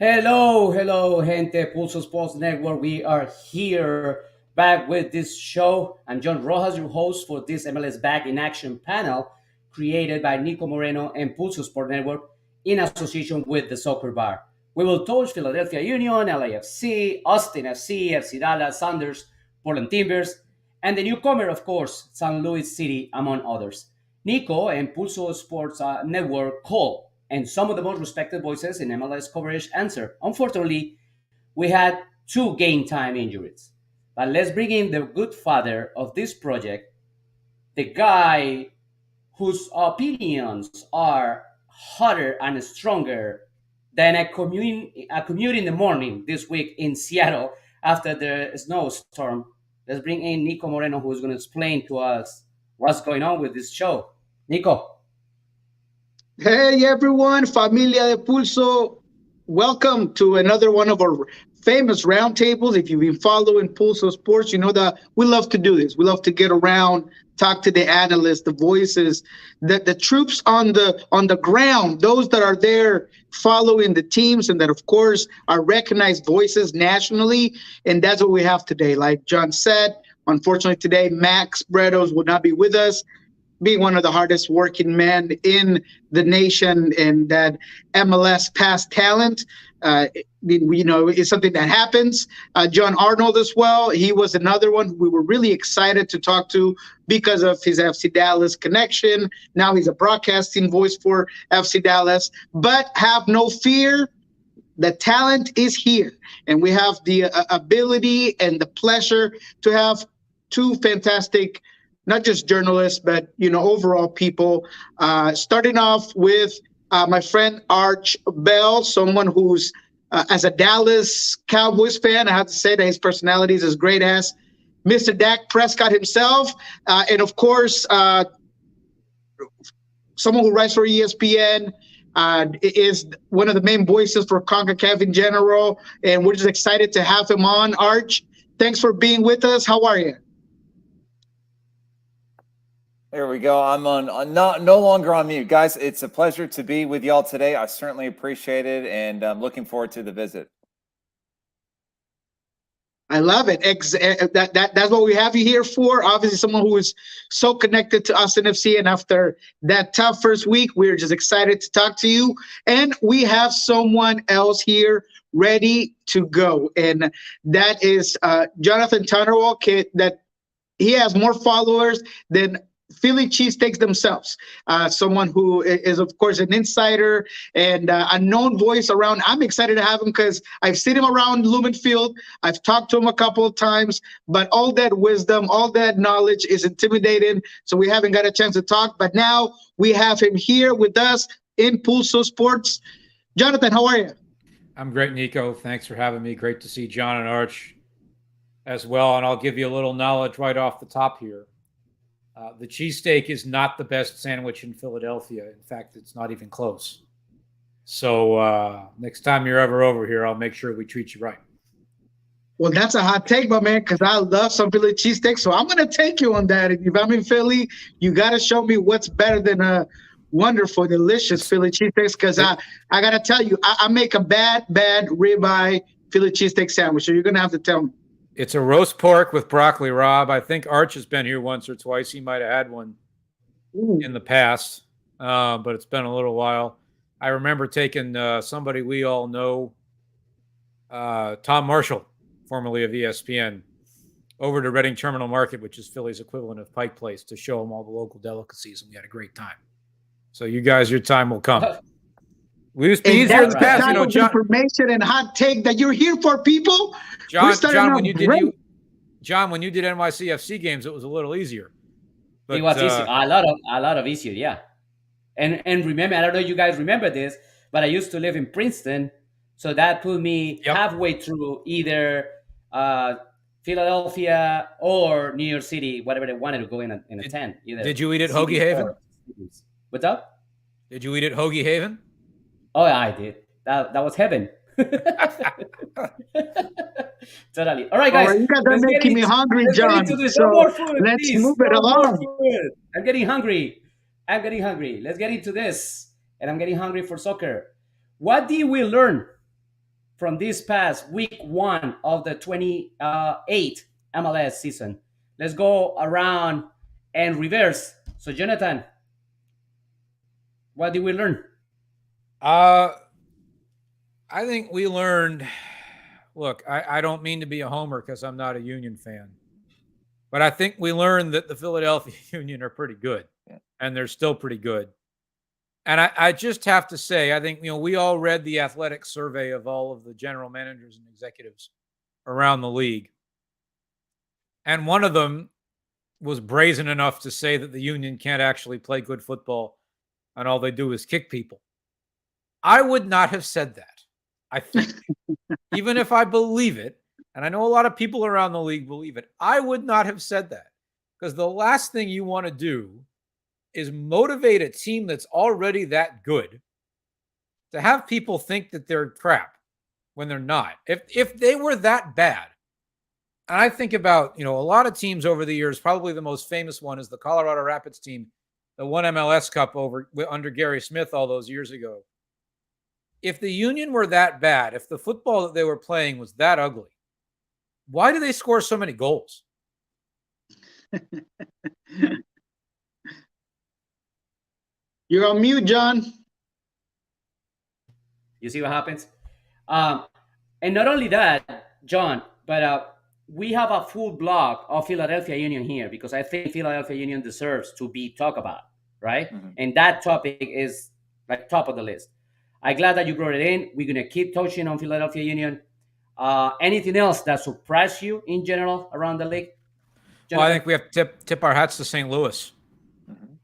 Hello, hello, gente, Pulso Sports Network. We are here back with this show. I'm John Rojas, your host for this MLS Back in Action panel created by Nico Moreno and Pulso Sport Network in association with the Soccer Bar. We will touch Philadelphia Union, LAFC, Austin FC, FC Dallas, Sanders, Portland Timbers, and the newcomer, of course, St. Louis City, among others. Nico and Pulso Sports Network call and some of the most respected voices in MLS coverage answer. Unfortunately, we had two game time injuries. But let's bring in the good father of this project, the guy whose opinions are hotter and stronger than a commute in the morning this week in Seattle after the snowstorm. Let's bring in Nico Moreno, who's going to explain to us what's going on with this show. Nico. Hey everyone, Familia de Pulso. Welcome to another one of our famous roundtables. If you've been following Pulso Sports, you know that we love to do this. We love to get around, talk to the analysts, the voices, the troops on the ground, those that are there following the teams, and that of course are recognized voices nationally. And that's what we have today. Like John said, unfortunately today Max Bredos will not be with us, being one of the hardest working men in the nation, and that MLS past talent. It's something that happens. John Arnold as well. He was another one we were really excited to talk to because of his FC Dallas connection. Now he's a broadcasting voice for FC Dallas. But have no fear. The talent is here, and we have the ability and the pleasure to have two fantastic, not just journalists, but overall people. Starting off with my friend Arch Bell, someone who's, as a Dallas Cowboys fan, I have to say that his personality is as great as Mr. Dak Prescott himself, and of course, someone who writes for ESPN. Is one of the main voices for CONCACAF in general, and we're just excited to have him on. Arch, thanks for being with us. How are you? There we go. I'm no longer on mute. Guys, it's a pleasure to be with y'all today. I certainly appreciate it, and I'm looking forward to the visit. I love it. That's what we have you here for. Obviously, someone who is so connected to us in FC, and after that tough first week, we're just excited to talk to you. And we have someone else here ready to go, and that is Jonathan Tunnerwall. That he has more followers than Philly cheesesteaks themselves. Someone who is, of course, an insider and a known voice around. I'm excited to have him because I've seen him around Lumen Field. I've talked to him a couple of times, but all that wisdom, all that knowledge is intimidating, so we haven't got a chance to talk. But now we have him here with us in Pulso Sports. Jonathan, how are you? I'm great, Nico. Thanks for having me. Great to see John and Arch as well. And I'll give you a little knowledge right off the top here. The cheesesteak is not the best sandwich in Philadelphia. In fact, it's not even close. So next time you're ever over here, I'll make sure we treat you right. Well, that's a hot take, my man, because I love some Philly cheesesteak. So I'm going to take you on that. If I'm in Philly, you got to show me what's better than a wonderful, delicious Philly cheesesteaks, because I got to tell you, I make a bad ribeye Philly cheesesteak sandwich. So you're going to have to tell me. It's a roast pork with broccoli rabe. I think Arch has been here once or twice. He might have had one in the past, but it's been a little while. I remember taking somebody we all know, Tom Marshall, formerly of ESPN, over to Reading Terminal Market, which is Philly's equivalent of Pike Place, to show him all the local delicacies, and we had a great time. So you guys, your time will come. We used to be easier in the past, John. Information and hot take that you're here for, people. John, when you did NYCFC games, it was a little easier. But, it was easier, a lot of easier, yeah. And remember, I don't know if you guys remember this, but I used to live in Princeton, so that put me halfway through either Philadelphia or New York City, whatever they wanted to go in a tent. Did you eat at Hoagie Haven? What's up? Did you eat at Hoagie Haven? Oh, yeah, I did. That was heaven. Totally. All right, guys. You guys are making me hungry, John. So let's move it along. I'm getting hungry. Let's get into this. And I'm getting hungry for soccer. What did we learn from this past week 1 of the 28 MLS season. Let's go around and reverse. So, Jonathan, what did we learn? I think we learned. Look, I don't mean to be a homer because I'm not a Union fan, but I think we learned that the Philadelphia Union are pretty good, and they're still pretty good. And I just have to say, I think, we all read the athletic survey of all of the general managers and executives around the league. And one of them was brazen enough to say that the Union can't actually play good football and all they do is kick people. I would not have said that. I think, even if I believe it, and I know a lot of people around the league believe it, I would not have said that, because the last thing you want to do is motivate a team that's already that good to have people think that they're crap when they're not. If they were that bad, and I think about, a lot of teams over the years, probably the most famous one is the Colorado Rapids team that won MLS Cup under Gary Smith all those years ago. If the Union were that bad, if the football that they were playing was that ugly, why do they score so many goals? You're on mute, John. You see what happens? And not only that, John, but we have a full blog of Philadelphia Union here because I think Philadelphia Union deserves to be talked about, right? Mm-hmm. And that topic is like top of the list. I'm glad that you brought it in. We're going to keep touching on Philadelphia Union. Anything else that surprised you in general around the league? Well, I think we have to tip our hats to St. Louis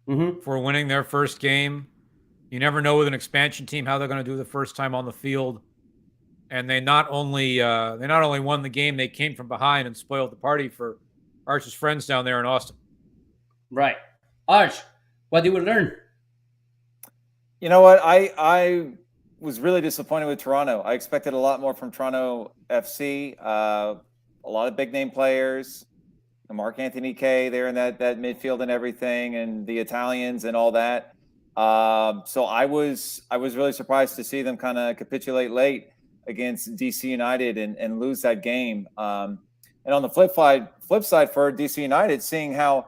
Mm-hmm. for winning their first game. You never know with an expansion team how they're going to do the first time on the field. And they not only won the game, they came from behind and spoiled the party for Arch's friends down there in Austin. Right. Arch, what did we learn? You know what? I was really disappointed with Toronto. I expected a lot more from Toronto FC. A lot of big name players, Mark Anthony Kay there in that midfield and everything, and the Italians and all that. So I was really surprised to see them kind of capitulate late against DC United and lose that game. And on the flip side for DC United, seeing how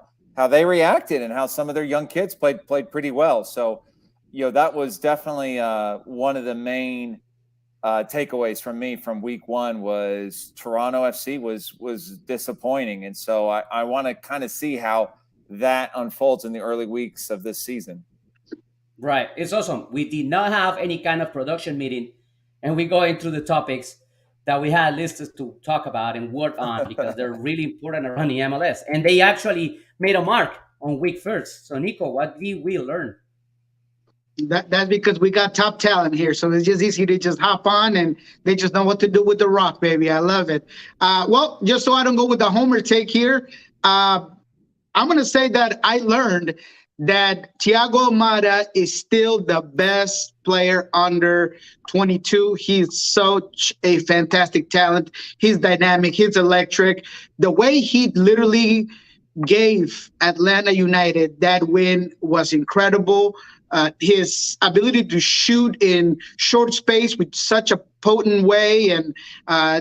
they reacted and how some of their young kids played pretty well. So, that was definitely one of the main takeaways from me from week 1 was Toronto FC was disappointing. And so I want to kind of see how that unfolds in the early weeks of this season. Right. It's awesome. We did not have any kind of production meeting, and we go into the topics that we had listed to talk about and work on because they're really important around the MLS. And they actually made a mark on week 1st. So, Nico, what did we learn? That's because we got top talent here, so it's just easy to just hop on and they just know what to do with the rock, baby. I love it. Well, just so I don't go with the homer take here, I'm going to say that I learned that Thiago Almada is still the best player under 22. He's such a fantastic talent. He's dynamic. He's electric. The way he literally gave Atlanta United that win was incredible. His ability to shoot in short space with such a potent way, and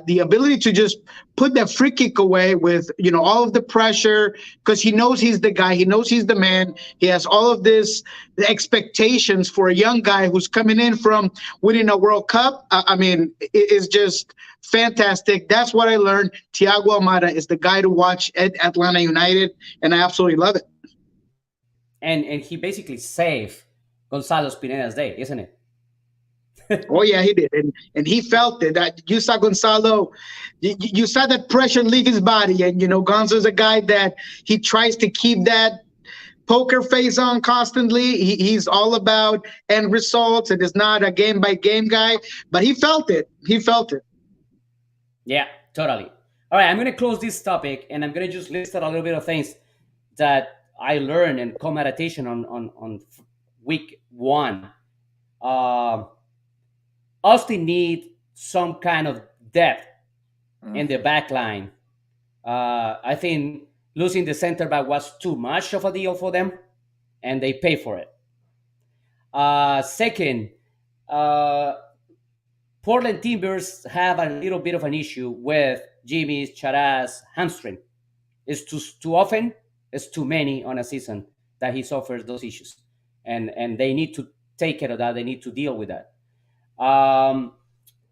the ability to just put that free kick away with all of the pressure, because he knows he's the guy, he knows he's the man. He has all of this expectations for a young guy who's coming in from winning a World Cup. It is just fantastic. That's what I learned. Thiago Almada is the guy to watch at Atlanta United, and I absolutely love it. And he basically saved Gonzalo Pineda's day, isn't it? Oh yeah, he did, and he felt it. That you saw Gonzalo, you saw that pressure leave his body, and Gonzalo's a guy that he tries to keep that poker face on constantly. He's all about end results and is not a game by game guy, but he felt it. He felt it. Yeah, totally. All right, I'm going to close this topic, and I'm going to just list out a little bit of things that I learned and call meditation on week 1. Austin need some kind of depth in the back line. I think losing the center back was too much of a deal for them, and they pay for it. Second, Portland Timbers have a little bit of an issue with Jimmy Chara's hamstring. It's too often, it's too many on a season that he suffers those issues, and they need to take care of that. They need to deal with that. Um,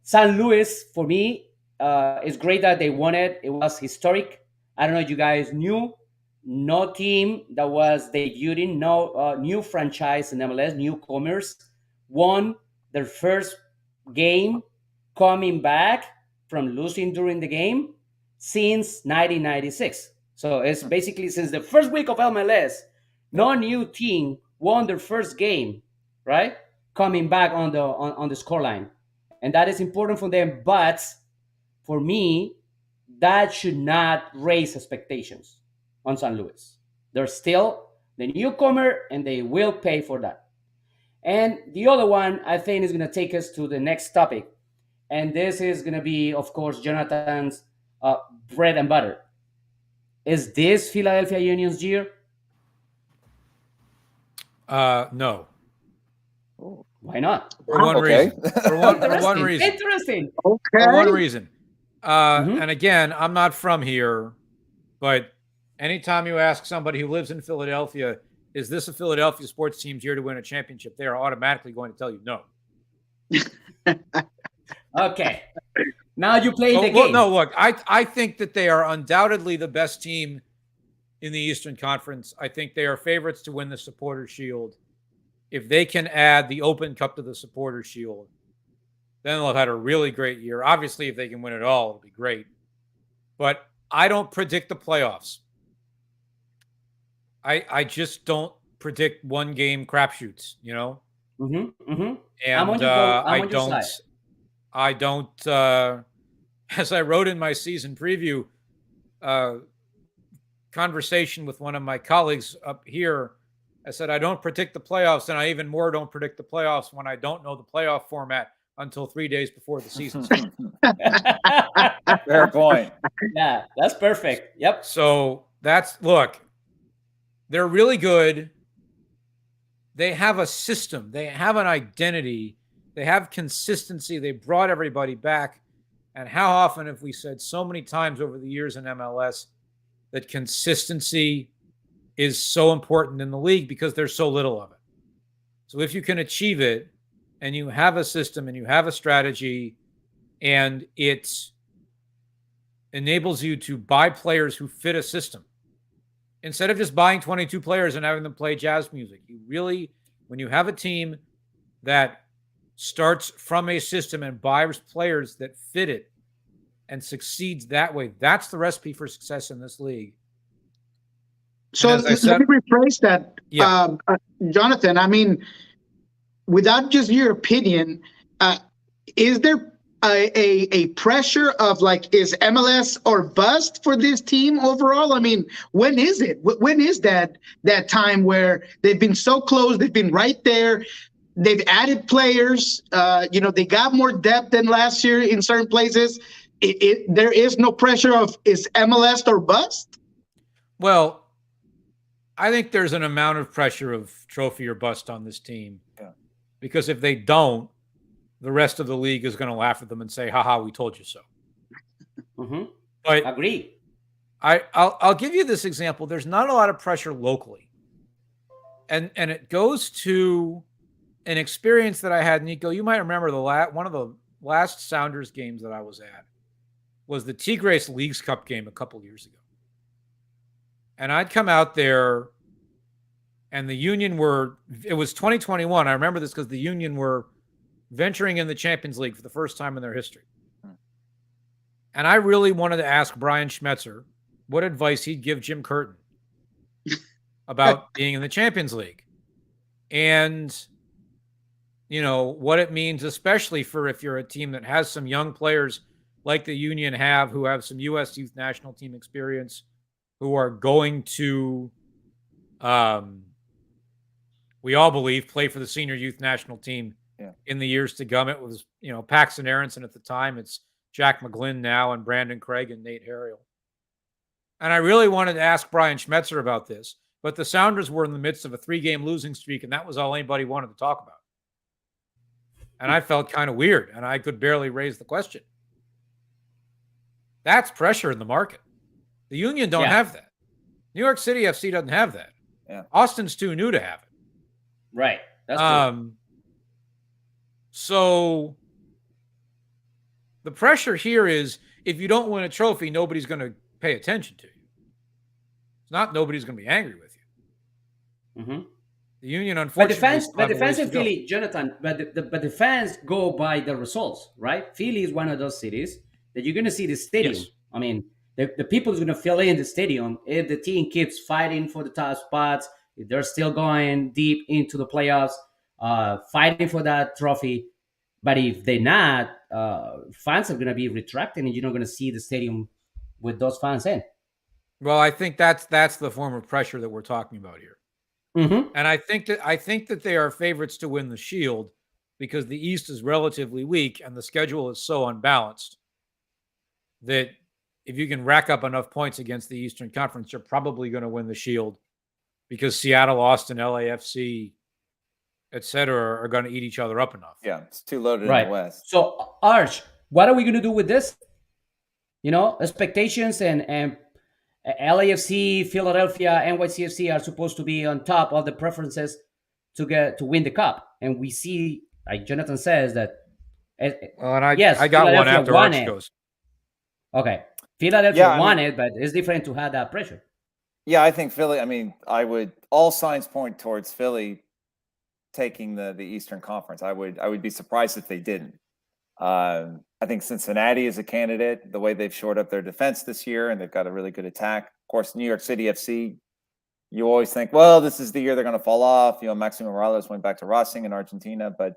San Luis, for me, it's great that they won it. It was historic. I don't know if you guys knew. No team that was debuting, no new franchise in MLS, newcomers, won their first game coming back from losing during the game since 1996. So it's basically since the first week of MLS, no new team won their first game, right? Coming back on the scoreline, and that is important for them. But for me, that should not raise expectations on San Luis. They're still the newcomer, and they will pay for that. And the other one, I think, is going to take us to the next topic, and this is going to be, of course, Jonathan's bread and butter. Is this Philadelphia Union's year? No. Why not? For one Okay. reason. For one reason. Interesting. Okay. For one reason. Mhm. And again, I'm not from here, but anytime you ask somebody who lives in Philadelphia, is this a Philadelphia sports team's year to win a championship? They are automatically going to tell you no. Okay. Now you play the Well, game. no, look, I think that they are undoubtedly the best team in the Eastern Conference. I think they are favorites to win the Supporters' Shield. If they can add the Open Cup to the Supporters' Shield, then they'll have had a really great year. Obviously, if they can win it all, it'll be great. But I don't predict the playoffs. I just don't predict one game crapshoots, you know? Mm-hmm, mm-hmm. And I'm on your boat. I'm on your side. I don't, as I wrote in my season preview, conversation with one of my colleagues up here, I said, I don't predict the playoffs, and I even more don't predict the playoffs when I don't know the playoff format until 3 days before the season starts. Fair point. Yeah, that's perfect. Yep. So look, they're really good. They have a system. They have an identity. They have consistency. They brought everybody back. And how often have we said so many times over the years in MLS that consistency is so important in the league because there's so little of it. So if you can achieve it and you have a system and you have a strategy and it enables you to buy players who fit a system, instead of just buying 22 players and having them play jazz music, you really, when you have a team that starts from a system and buys players that fit it and succeeds that way, that's the recipe for success in this league. So let me rephrase that, Yeah. Jonathan. I mean, without just your opinion, is there a pressure of like, is MLS or bust for this team overall? I mean, when is it? When is that time where they've been so close, they've been right there, they've added players, they got more depth than last year in certain places. There is no pressure of, is MLS or bust? Well, I think there's an amount of pressure of trophy or bust on this team. Yeah. Because if they don't, the rest of the league is going to laugh at them and say, haha, we told you so. Mm-hmm. But Agree. I'll give you this example. There's not a lot of pressure locally. And it goes to an experience that I had, Nico. You might remember one of the last Sounders games that I was at was the Tigres Leagues Cup game a couple years ago. And I'd come out there and the Union it was 2021. I remember this because the Union were venturing in the Champions League for the first time in their history. And I really wanted to ask Brian Schmetzer what advice he'd give Jim Curtin about being in the Champions League. And, what it means, especially for if you're a team that has some young players like the Union have, who have some U.S. youth national team experience, who are going to, we all believe, play for the senior youth national team in the years to come. It was, Paxton Aronson at the time. It's Jack McGlynn now, and Brandon Craig and Nate Harriel. And I really wanted to ask Brian Schmetzer about this, but the Sounders were in the midst of a 3-game losing streak, and that was all anybody wanted to talk about. And I felt kind of weird, and I could barely raise the question. That's pressure in the market. The Union don't have that. New York City FC doesn't have that. Yeah. Austin's too new to have it. Right. That's true. So the pressure here is if you don't win a trophy, nobody's going to pay attention to you. It's not nobody's going to be angry with you. Mm-hmm. The Union, unfortunately, but the fans in Philly, Jonathan, but the fans go by the results, right? Philly is one of those cities that you're going to see the stadium. Yes. I mean, the people is going to fill in the stadium if the team keeps fighting for the top spots, if they're still going deep into the playoffs, fighting for that trophy. But if they're not, fans are going to be retracting, and you're not going to see the stadium with those fans in. Well, I think that's the form of pressure that we're talking about here. Mm-hmm. And I think that they are favorites to win the Shield because the East is relatively weak and the schedule is so unbalanced that if you can rack up enough points against the Eastern Conference, you're probably going to win the Shield because Seattle, Austin, LAFC, etc., are going to eat each other up enough. Yeah, it's too loaded Right. in the West. So, Arch, what are we going to do with this? You know, expectations and LAFC, Philadelphia, NYCFC are supposed to be on top of the preferences to win the cup, and we see, like Jonathan says, that. Well, and yes, I got one after won Arch it. goes. Okay, Philadelphia won it, but it's different to have that pressure. Yeah, I think Philly. I mean, all signs point towards Philly taking the Eastern Conference. I would be surprised if they didn't. I think Cincinnati is a candidate, the way they've shored up their defense this year, and they've got a really good attack. Of course, New York City FC, you always think, well, this is the year they're going to fall off. You know, Maximo Morales went back to Racing in Argentina, but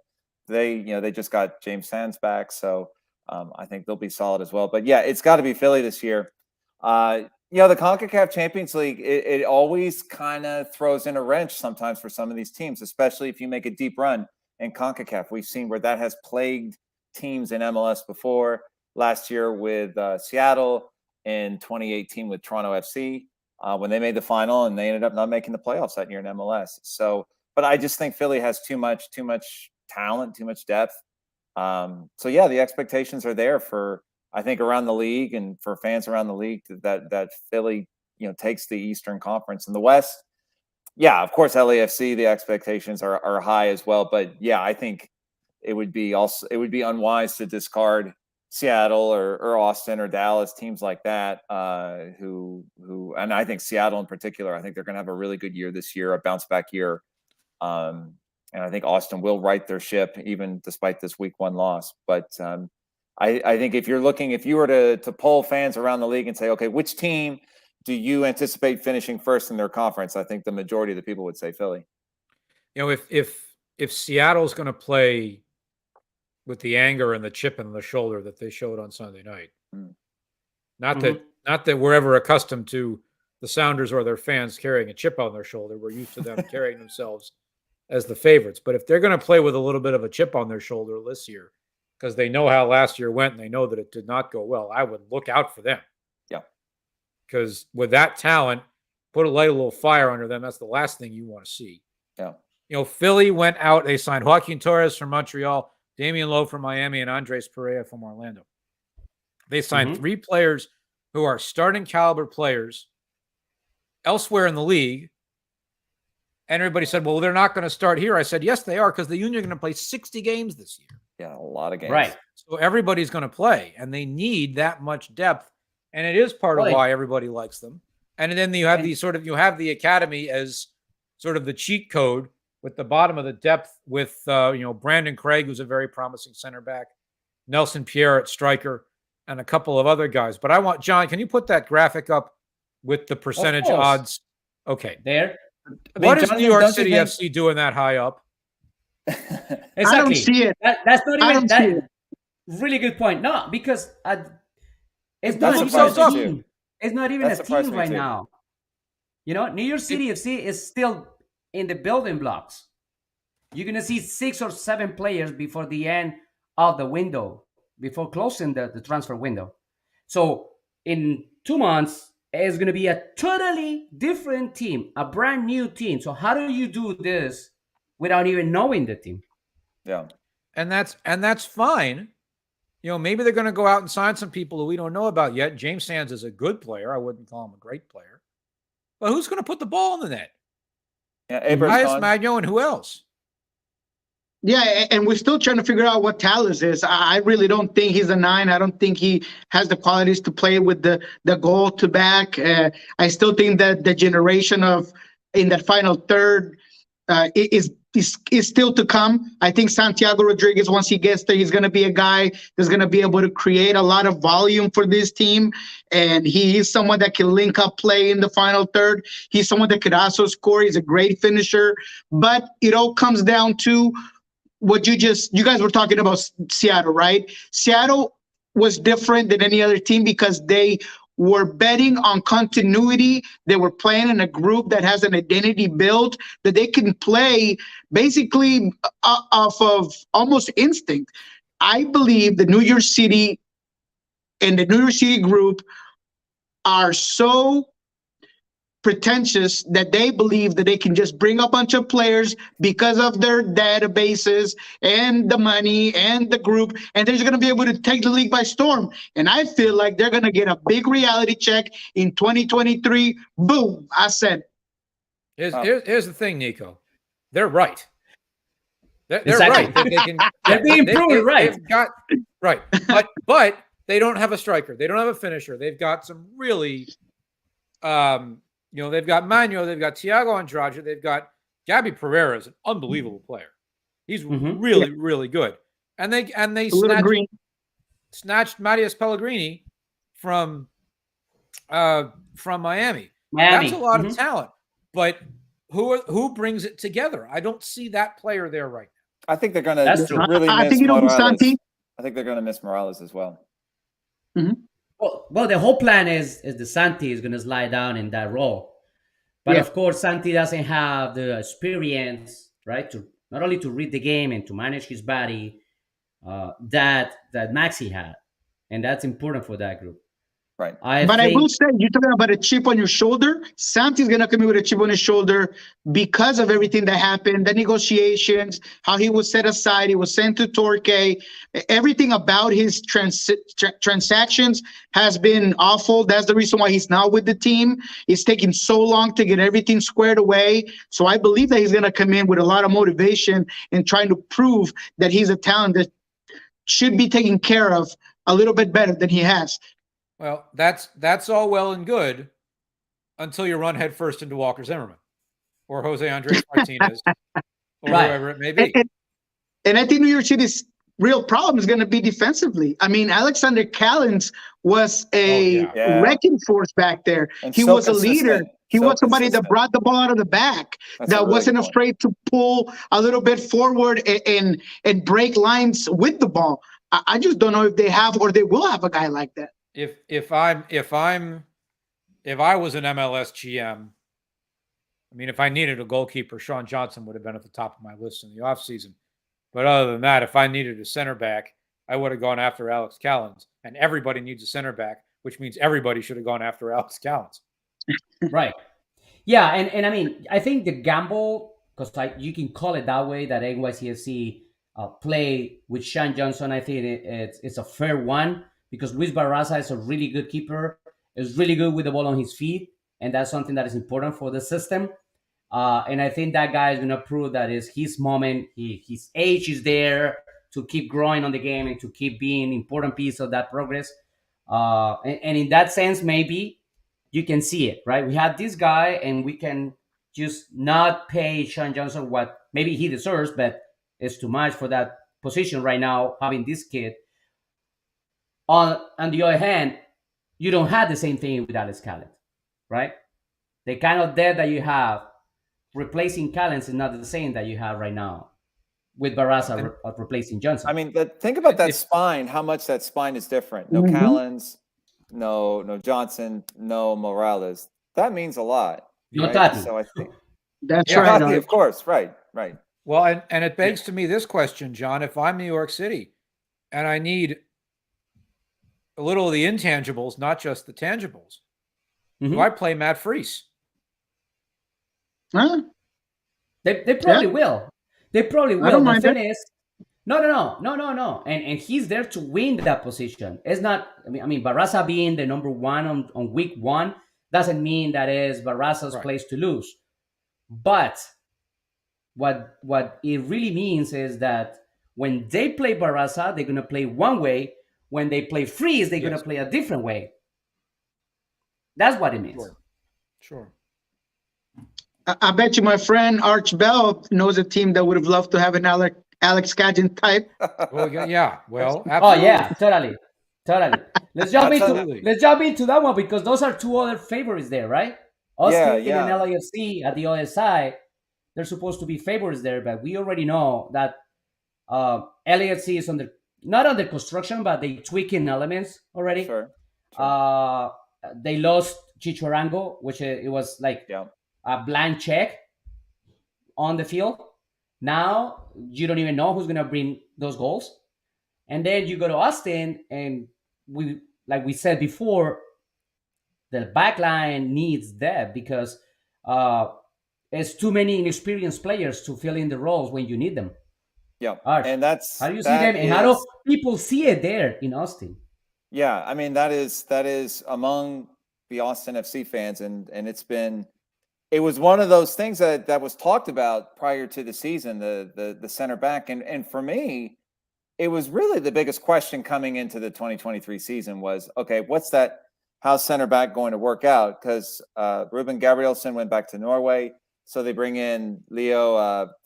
they just got James Sands back, so I think they'll be solid as well. But yeah, it's got to be Philly this year. The CONCACAF Champions League, it always kind of throws in a wrench sometimes for some of these teams, especially if you make a deep run in CONCACAF. We've seen where that has plagued teams in MLS before. Last year with Seattle, in 2018 with Toronto FC, when they made the final and they ended up not making the playoffs that year in MLS. So, but I just think Philly has too much talent, too much depth. So yeah, the expectations are there for, I think, around the league and for fans around the league that Philly, takes the Eastern Conference. In the West, yeah, of course, LAFC, the expectations are high as well. But yeah, I think it would be unwise to discard Seattle or Austin or Dallas, teams like that, who and I think Seattle in particular, I think they're going to have a really good year this year, a bounce back year. And I think Austin will right their ship even despite this week 1 loss. But I think if you were to poll fans around the league and say, okay, which team do you anticipate finishing first in their conference? I think the majority of the people would say Philly. If Seattle's going to play with the anger and the chip in the shoulder that they showed on Sunday night, not that we're ever accustomed to the Sounders or their fans carrying a chip on their shoulder. We're used to them carrying themselves as the favorites. But if they're going to play with a little bit of a chip on their shoulder this year, because they know how last year went and they know that it did not go well, I would look out for them. Yeah. Because with that talent, light a little fire under them. That's the last thing you want to see. Yeah. Philly went out. They signed Joaquin Torres from Montreal, Damian Lowe from Miami, and Andres Pereira from Orlando. They signed 3 players who are starting caliber players elsewhere in the league. And everybody said, well, they're not going to start here. I said, yes, they are, because the Union are going to play 60 games this year. Yeah, a lot of games. Right. So everybody's going to play, and they need that much depth. And it is part of why everybody likes them. And then you have you have the academy as sort of the cheat code with the bottom of the depth with, Brandon Craig, who's a very promising center back, Nelson Pierre at striker, and a couple of other guys. But I want, John, can you put that graphic up with the percentage odds? Okay. There. What is New York City FC doing that high up? Exactly. I don't see it. That's not even don't see it. Really good point. No, because it's That's not even surprising a too. team. It's not even That a surprised team me right too. now. New York City FC is still in the building blocks. You're going to see 6 or 7 players before the end of the window, before closing the transfer window. So in 2 months, it's going to be a totally different team, a brand new team. So how do you do this without even knowing the team? Yeah. and that's fine. You know, maybe they're going to go out and sign some people who we don't know about yet. James Sands is a good player. I wouldn't call him a great player. But who's going to put the ball in the net? Yeah, Aber's Magno and who else? Yeah, and we're still trying to figure out what Tallis is. I really don't think he's a 9. I don't think he has the qualities to play with the goal to back. I still think that the generation of in that final third is still to come. I think Santiago Rodriguez, once he gets there, he's going to be a guy that's going to be able to create a lot of volume for this team. And he is someone that can link up play in the final third. He's someone that could also score. He's a great finisher. But it all comes down to what you guys were talking about Seattle, right? Seattle was different than any other team because they were betting on continuity. They were playing in a group that has an identity built that they can play basically off of almost instinct. I believe the New York City and the New York City group are so pretentious that they believe that they can just bring a bunch of players because of their databases and the money and the group, and they're just going to be able to take the league by storm. And I feel like they're going to get a big reality check in 2023. Boom, I said. Here's the thing, Nico. They're right. They're Exactly. right. They can, They're being proven right. They've got right, but they don't have a striker. They don't have a finisher. They've got some really, they've got Magno, they've got Thiago Andrade, they've got Gabby Pereira is an unbelievable player. He's really good. And they snatched Matthias Pellegrini from Miami. That's a lot of talent. But who brings it together? I don't see that player there right now. I think they're going to really miss Morales. I think they're going to miss Morales as well. Mm-hmm. Well, the whole plan is the Santi is going to slide down in that role. But of course, Santi doesn't have the experience, right, to not only to read the game and to manage his body that Maxi had. And that's important for that group. Right. I will say, you're talking about a chip on your shoulder. Santi's going to come in with a chip on his shoulder because of everything that happened, the negotiations, how he was set aside, he was sent to Torquay. Everything about his transactions has been awful. That's the reason why he's not with the team. It's taking so long to get everything squared away. So I believe that he's going to come in with a lot of motivation and trying to prove that he's a talent that should be taken care of a little bit better than he has. Well, that's all well and good until you run headfirst into Walker Zimmerman or Jose Andres Martinez or whoever it may be. And I think New York City's real problem is going to be defensively. I mean, Alexander Callens was a wrecking force back there. And he was a leader. He was somebody that brought the ball out of the back, that wasn't afraid to pull a little bit forward and break lines with the ball. I just don't know if they have or they will have a guy like that. If I was an MLS GM, I mean, if I needed a goalkeeper, Sean Johnson would have been at the top of my list in the offseason. But other than that, if I needed a center back, I would have gone after Alex Callens. And everybody needs a center back, which means everybody should have gone after Alex Callens. Right. Yeah, and I mean, I think the gamble, because you can call it that way, that NYCFC play with Sean Johnson, I think it's a fair one. Because Luis Barraza is a really good keeper, is really good with the ball on his feet, and that's something that is important for the system. And I think that guy is going to prove that is his moment. His age is there to keep growing on the game and to keep being an important piece of that progress. And in that sense, maybe you can see it, right? We have this guy, and we can just not pay Sean Johnson what maybe he deserves, but it's too much for that position right now, having this kid. On the other hand, you don't have the same thing with Alex Callens, right? The kind of depth that you have replacing Callens is not the same that you have right now with Barraza replacing Johnson. I mean, think about that spine, how much that spine is different. No Callens, no Johnson, no Morales. That means a lot. No Tati. So I think that's right. Tati, of course, right. Well, and it begs to me this question, John. If I'm New York City and I need a little of the intangibles, not just the tangibles, do I play Matt Freese? Huh? They probably will. They probably will. No. And he's there to win that position. It's not. I mean, Barraza being the number one on week one doesn't mean that is Barraza's Right. place to lose. But what it really means is that when they play Barraza, they're gonna play one way. When they play Freeze, they're gonna Yes. play a different way. That's what it means. Sure. Sure. I bet you my friend Arch Bell knows a team that would have loved to have an Alex Kajin type. Well, yeah. Well, Oh absolutely. yeah, totally. Absolutely. Let's jump into that one because those are two other favorites there, right? Austin Yeah. and LAFC at the other side. They're supposed to be favorites there, but we already know that LAFC is not under construction, but they tweaking elements already. Sure. Uh, they lost Chichurango, which it was like Yeah. a blank check on the field. Now you don't even know who's gonna bring those goals. And then you go to Austin, and like we said before, the back line needs depth because it's too many inexperienced players to fill in the roles when you need them. Yeah. Arch, And how do you see them, and how do people see it there in Austin? Yeah, I mean that is among the Austin FC fans, and it was one of those things that was talked about prior to the season, the center back, and for me, it was really the biggest question coming into the 2023 season was, okay, how's center back going to work out? Because Ruben Gabrielsen went back to Norway, so they bring in Leo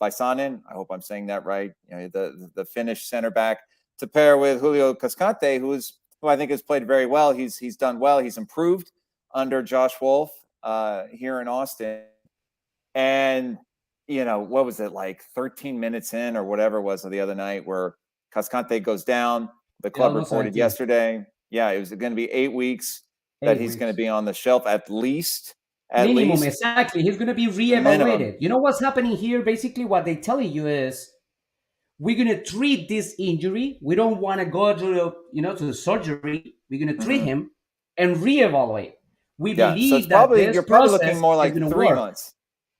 Väisänen. I hope I'm saying that right. You know, the Finnish center back to pair with Julio Cascante, who I think has played very well. He's done well. He's improved under Josh Wolf here in Austin. And, you know, what was it, like 13 minutes in or whatever it was the other night where Cascante goes down. The club reported yesterday. Yeah, it was going to be 8 weeks that he's going to be on the shelf at least. Minimum, exactly. He's going to be reevaluated. You know what's happening here? Basically, what they're telling you is we're going to treat this injury. We don't want to go to the surgery. We're going to treat him and reevaluate. We believe so it's that you're probably looking more like 3 months.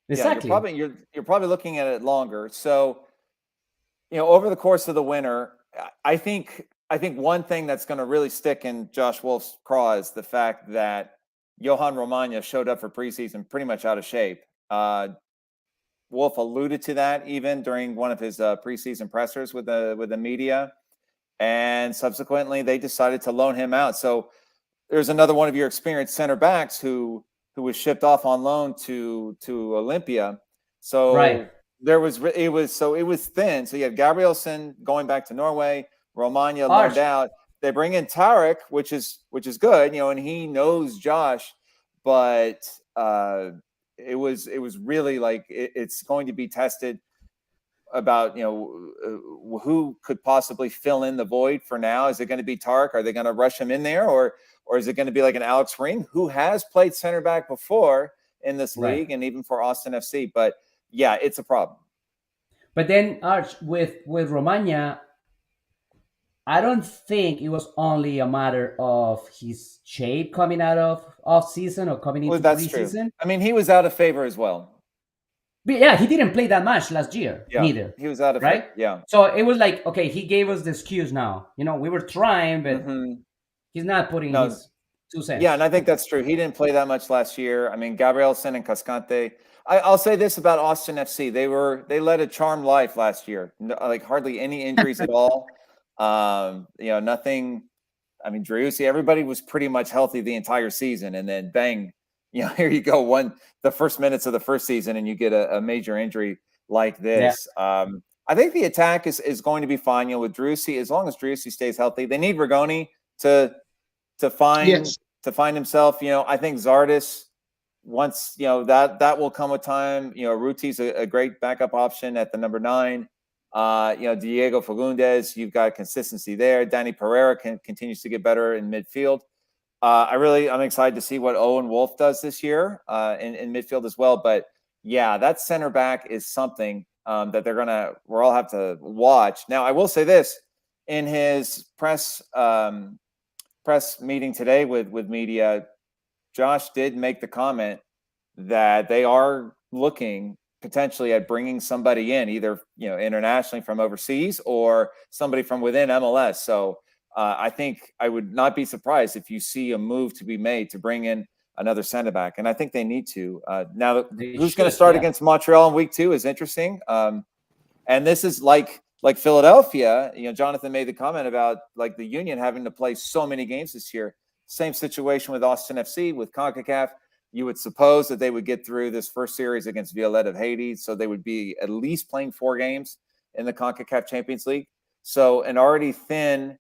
Exactly. Yeah, you're probably looking at it longer. So, you know, over the course of the winter, I think one thing that's going to really stick in Josh Wolf's craw is the fact that Johan Romagna showed up for preseason pretty much out of shape. Wolf alluded to that even during one of his preseason pressers with the media, and subsequently they decided to loan him out. So there's another one of your experienced center backs who was shipped off on loan to Olympia. So it was thin. So you had Gabrielsen going back to Norway, Romagna loaned out. They bring in Tarek, which is good, you know, and he knows Josh, but it was really like it's going to be tested about, you know, who could possibly fill in the void for now. Is it going to be Tarek? Are they going to rush him in there, or is it going to be like an Alex Ring who has played center back before in this league and even for Austin FC? But yeah, it's a problem. But then Arch with Romagna, I don't think it was only a matter of his shape coming out of off season or coming into preseason. I mean, he was out of favor as well. But yeah, he didn't play that much last year, neither. He was out of favor. Yeah. So it was like, okay, he gave us the excuse now. You know, we were trying, but he's not putting his 2 cents. Yeah, and I think that's true. He didn't play that much last year. I mean, Gabrielsen and Cascante. I'll say this about Austin FC: they led a charmed life last year. Like hardly any injuries at all. You know, nothing. I mean, Driussi, everybody was pretty much healthy the entire season, and then bang, you know, here you go, the first minutes of the first season, and you get a major injury like this. Yeah. I think the attack is going to be fine. You know, with Driussi, as long as Driussi stays healthy, they need Rigoni to find himself. You know, I think Zardes, once, you know, that will come with time. You know, Ruti's a great backup option at the number 9. You know, Diego Fagundes, you've got consistency there. Danny Pereira continues to get better in midfield. I'm excited to see what Owen Wolf does this year in midfield as well. But yeah, that center back is something that we'll all have to watch. Now, I will say this: in his press meeting today with media, Josh did make the comment that they are looking potentially at bringing somebody in, either internationally from overseas or somebody from within MLS. So I think I would not be surprised if you see a move to be made to bring in another center back, and I think they need to. Now, who's going to start against Montreal in week 2 is interesting. And this is like Philadelphia. Jonathan made the comment about like the Union having to play so many games this year. Same situation with Austin FC, with CONCACAF. You would suppose that they would get through this first series against Violette of Haiti, so they would be at least playing 4 games in the CONCACAF Champions League. So an already thin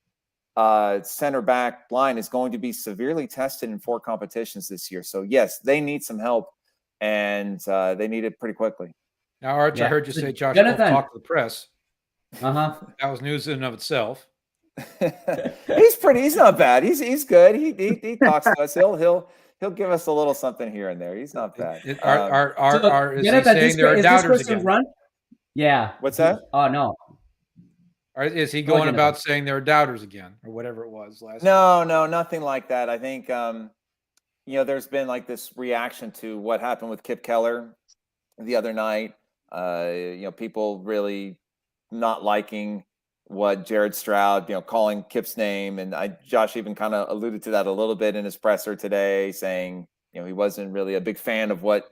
center back line is going to be severely tested in 4 competitions this year. So yes, they need some help, and they need it pretty quickly. Now, Arch, I heard you say Josh Wolf talked to the press. Uh-huh. That was news in and of itself. He's not bad. He's good. He talks to us. He'll give us a little something here and there. He's not bad. Is he saying there are doubters again? Yeah. What's that? Oh no. Or is he going about saying there are doubters again, or whatever it was last? No, nothing like that. I think there's been like this reaction to what happened with Kip Keller the other night. People really not liking what Jared Stroud, calling Kip's name. And Josh even kind of alluded to that a little bit in his presser today, saying, he wasn't really a big fan of what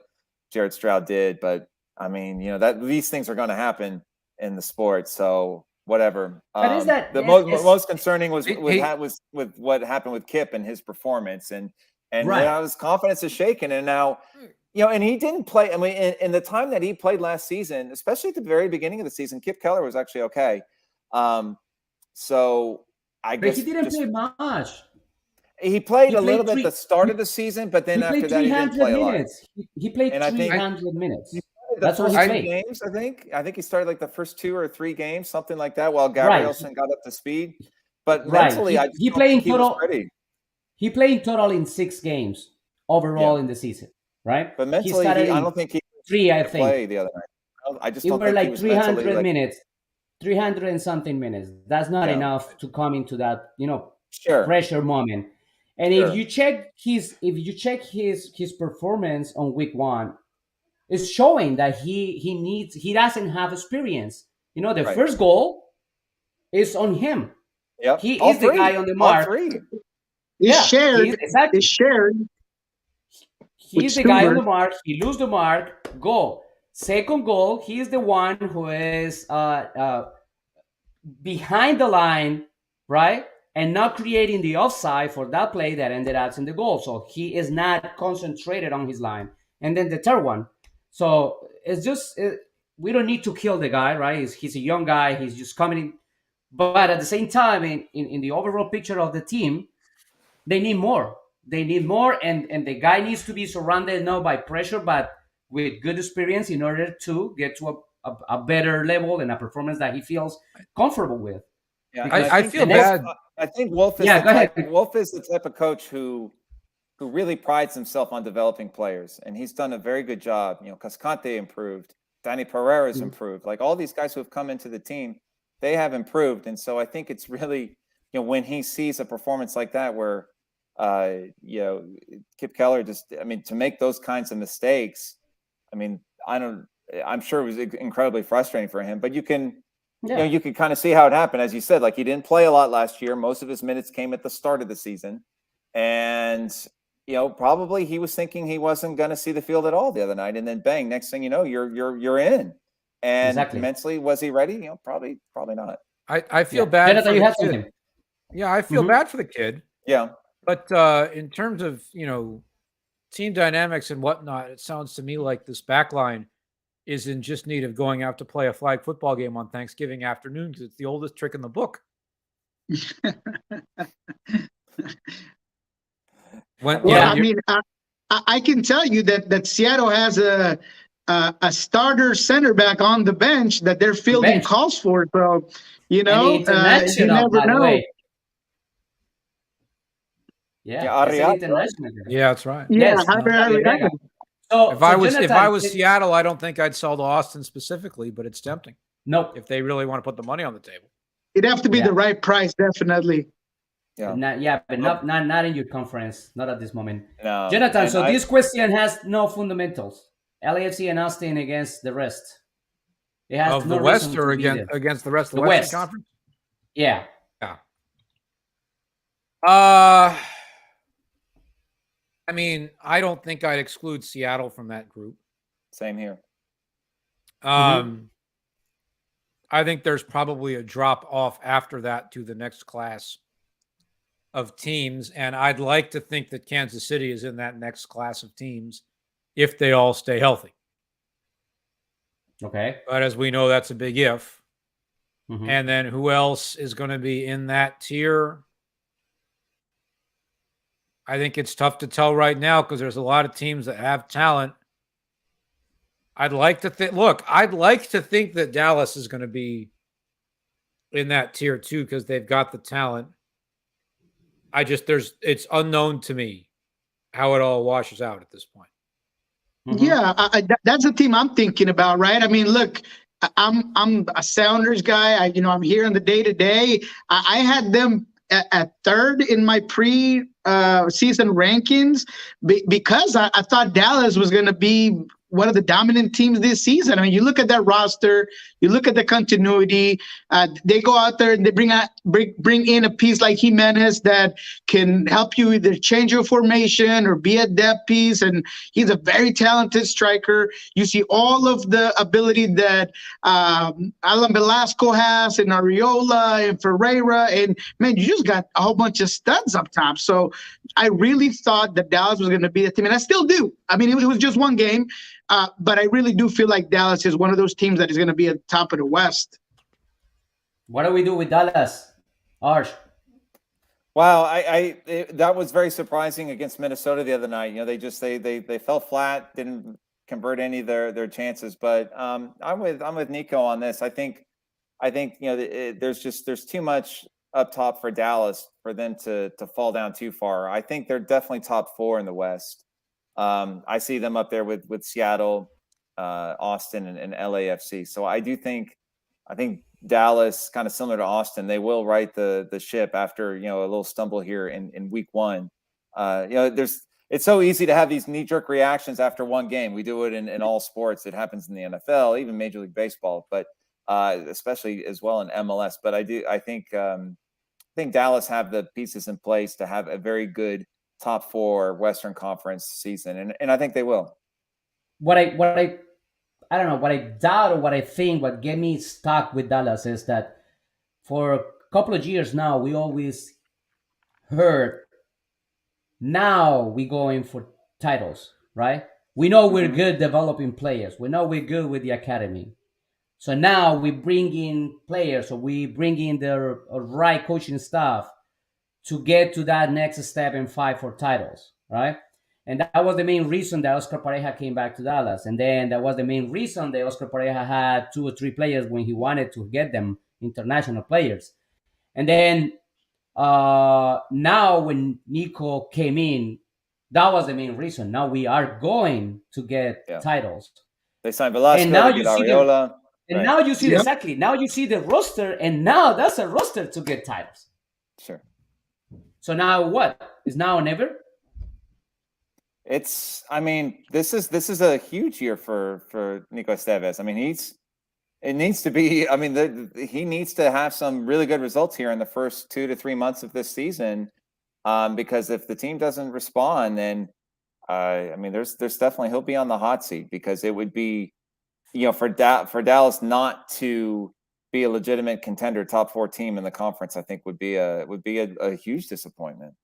Jared Stroud did. But I mean, that these things are going to happen in the sport. So whatever. Most concerning was with what happened with Kip and his performance. And right. His confidence is shaken. And now, and he didn't play. I mean, in the time that he played last season, especially at the very beginning of the season, Kip Keller was actually okay. So I guess he didn't play much. He played a little bit at the start of the season, but then after that, he didn't play a lot. He played 300 minutes. That's what he played. Games, I think he started like the first 2 or 3 games, something like that, while Gabrielson got up to speed. But mentally, he played in total. He played in total in 6 games overall in the season. Right, but mentally, I don't think he 3. I think play the other night. I just it don't were think like he was 300 minutes, 300 and something minutes. That's not enough to come into that pressure moment. And if you check his performance on week 1, it's showing that he doesn't have experience. The first goal is on him. Yeah, he is the guy on the mark. It's shared. It's shared. He's the guy on the mark. He loses the mark. Goal. Second goal. He is the one who is behind the line, right, and not creating the offside for that play that ended up in the goal. So he is not concentrated on his line. And then the third one. So it's just we don't need to kill the guy, right? He's a young guy. He's just coming in. But at the same time, in the overall picture of the team, they need more. They need more, and the guy needs to be surrounded not by pressure, but with good experience in order to get to a better level and a performance that he feels comfortable with. Yeah, I feel bad. I think Wolf is Wolf is the type of coach who really prides himself on developing players, and he's done a very good job. Cascante improved, Danny Pereira's improved. Like all these guys who have come into the team, they have improved, and so I think it's really when he sees a performance like that where. Kip Keller to make those kinds of mistakes. I'm sure it was incredibly frustrating for him, but you can kind of see how it happened. As you said, like he didn't play a lot last year. Most of his minutes came at the start of the season. And, probably he was thinking he wasn't going to see the field at all the other night. And then bang, next thing you know, you're in. And mentally, was he ready? Probably not. I feel bad for the kid. Yeah, I feel bad for the kid. Yeah. But in terms of, team dynamics and whatnot, it sounds to me like this back line is in just need of going out to play a flag football game on Thanksgiving afternoon because it's the oldest trick in the book. I can tell you that Seattle has a starter center back on the bench that they're fielding calls for. So, you never know. Yeah, that's right. Yeah, So if I was Seattle, I don't think I'd sell to Austin specifically, but it's tempting. Nope. If they really want to put the money on the table, it'd have to be the right price, definitely. Yeah, but not in your conference, not at this moment. No. Jonathan, so this question has no fundamentals. LAFC and Austin against the rest. It has Of no the West reason or to be there. against the rest of The the Western West. Conference? Yeah. Yeah. I mean, I don't think I'd exclude Seattle from that group. Same here. I think there's probably a drop off after that to the next class of teams. And I'd like to think that Kansas City is in that next class of teams if they all stay healthy. Okay. But as we know, that's a big if. And then who else is going to be in that tier? I think it's tough to tell right now because there's a lot of teams that have talent. I'd like to think that Dallas is going to be in that tier too because they've got the talent. It's unknown to me how it all washes out at this point. Yeah, that's the team I'm thinking about, right? I mean, look, I'm a Sounders guy. I'm here in the day to day. I had them at third in my season rankings because I thought Dallas was going to be one of the dominant teams this season. I mean, you look at that roster, you look at the continuity. They go out there and they bring in a piece like Jimenez that can help you either change your formation or be a depth piece, and he's a very talented striker. You see all of the ability that Alan Velasco has, and Ariola and Ferreira, and man, you just got a whole bunch of studs up top. So I really thought that Dallas was going to be the team, and I still do. I mean, it was just one game. But I really do feel like Dallas is one of those teams that is going to be at the top of the West. What do we do with Dallas, Arch? Wow, that was very surprising against Minnesota the other night. They fell flat, didn't convert any of their chances. But I'm with Nico on this. I think there's too much up top for Dallas for them to fall down too far. I think they're definitely top 4 in the West. I see them up there with Seattle, Austin, and LAFC. So I think Dallas, kind of similar to Austin, they will right the ship after a little stumble here in week 1. It's so easy to have these knee-jerk reactions after one game. We do it in all sports. It happens in the NFL, even Major League Baseball, but especially as well in MLS. But I think Dallas have the pieces in place to have a very good top 4 Western Conference season, and I think they will. What I don't know, what I doubt or what I think, what get me stuck with Dallas is that for a couple of years now, we always heard, now we going for titles, right? We know we're good developing players. We know we're good with the academy. So now we bring in players, or we bring in the right coaching staff to get to that next step and fight for titles, right? And that was the main reason that Oscar Pareja came back to Dallas. And then that was the main reason that Oscar Pareja had 2 or 3 players when he wanted to get them international players. And then now when Nico came in, that was the main reason. Now we are going to get titles. They signed Velasco, and now they you get see Ariola. And now you see exactly. Now you see the roster, and now that's a roster to get titles. Sure. So now what? Is now or never? This is a huge year for Nico Estevez. I mean, he needs to have some really good results here in the first 2 to 3 months of this season. Because if the team doesn't respond, then there's definitely, he'll be on the hot seat, because it would be, for Dallas not to be a legitimate contender, top 4 team in the conference, I think would be a huge disappointment.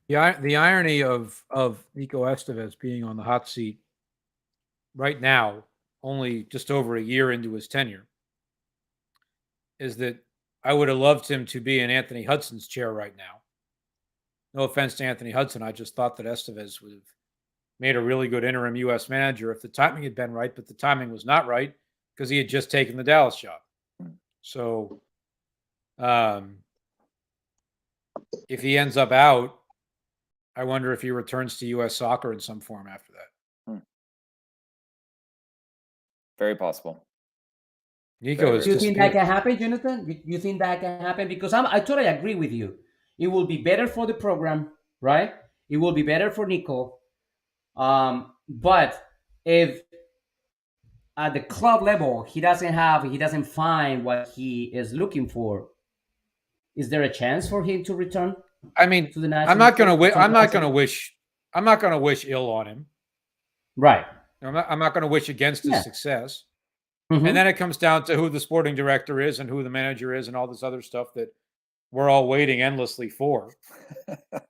The irony of Nico Estevez being on the hot seat right now, only just over a year into his tenure, is that I would have loved him to be in Anthony Hudson's chair right now. No offense to Anthony Hudson. I just thought that Estevez would have made a really good interim U.S. manager if the timing had been right, but the timing was not right because he had just taken the Dallas job. So if he ends up out, I wonder if he returns to U.S. soccer in some form after that. Very possible. Nico is. Do you think that can happen, Jonathan? You think that can happen? Because I totally agree with you. It will be better for the program, right? It will be better for Nico. But if at the club level he doesn't find what he is looking for, is there a chance for him to return I mean, to the national team? I'm not gonna wish ill on him. Right. I'm not gonna wish against his Yeah. success. Mm-hmm. And then it comes down to who the sporting director is and who the manager is and all this other stuff that we're all waiting endlessly for.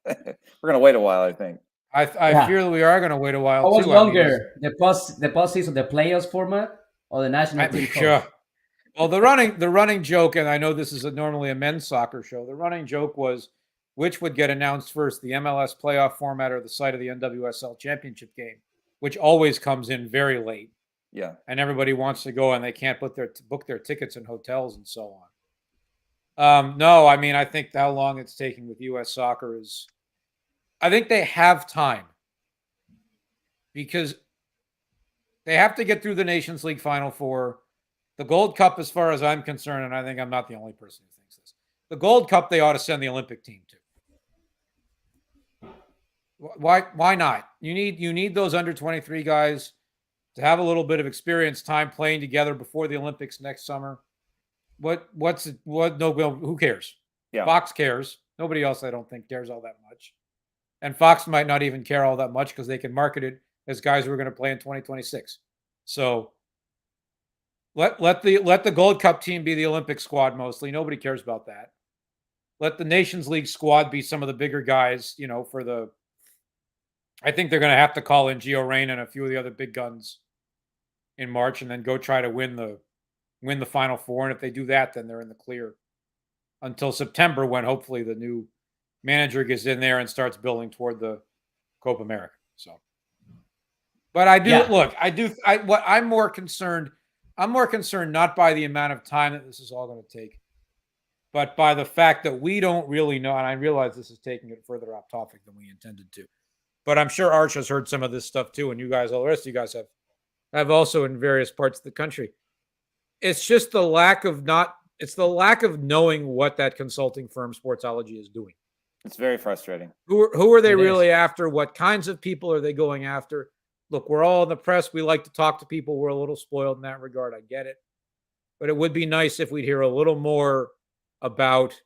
We're gonna wait a while, I think. I Yeah. fear that we are going to wait a while What was too. I mean, longer, the postseason, the playoffs format, or the national team sure. coach? Well, the running joke, and I know this is normally a men's soccer show. The running joke was which would get announced first, the MLS playoff format or the site of the NWSL championship game, which always comes in very late. Yeah. And everybody wants to go and they can't book their tickets in hotels and so on. No, I mean, I think how long it's taking with U.S. soccer is, I think they have time because they have to get through the Nations League Final Four. The Gold Cup, as far as I'm concerned, and I think I'm not the only person who thinks this, the Gold Cup they ought to send the Olympic team to. Why not? You need those under 23 guys to have a little bit of experience time playing together before the Olympics next summer. No, who cares? Yeah. Fox cares. Nobody else, I don't think, cares all that much. And Fox might not even care all that much because they can market it as guys who are going to play in 2026. So let the Gold Cup team be the Olympic squad mostly. Nobody cares about that. Let the Nations League squad be some of the bigger guys, for the. I think they're going to have to call in Gio Reyna and a few of the other big guns in March, and then go try to win the Final Four. And if they do that, then they're in the clear until September, when hopefully the new manager gets in there and starts building toward the Copa America. So, but I'm more concerned not by the amount of time that this is all going to take, but by the fact that we don't really know. And I realize this is taking it further off topic than we intended to, but I'm sure Arch has heard some of this stuff too. And you guys, all the rest of you guys have also in various parts of the country. It's just the lack of knowing what that consulting firm Sportsology is doing. It's very frustrating. Who are they really after? What kinds of people are they going after? Look, we're all in the press. We like to talk to people. We're a little spoiled in that regard. I get it. But it would be nice if we'd hear a little more about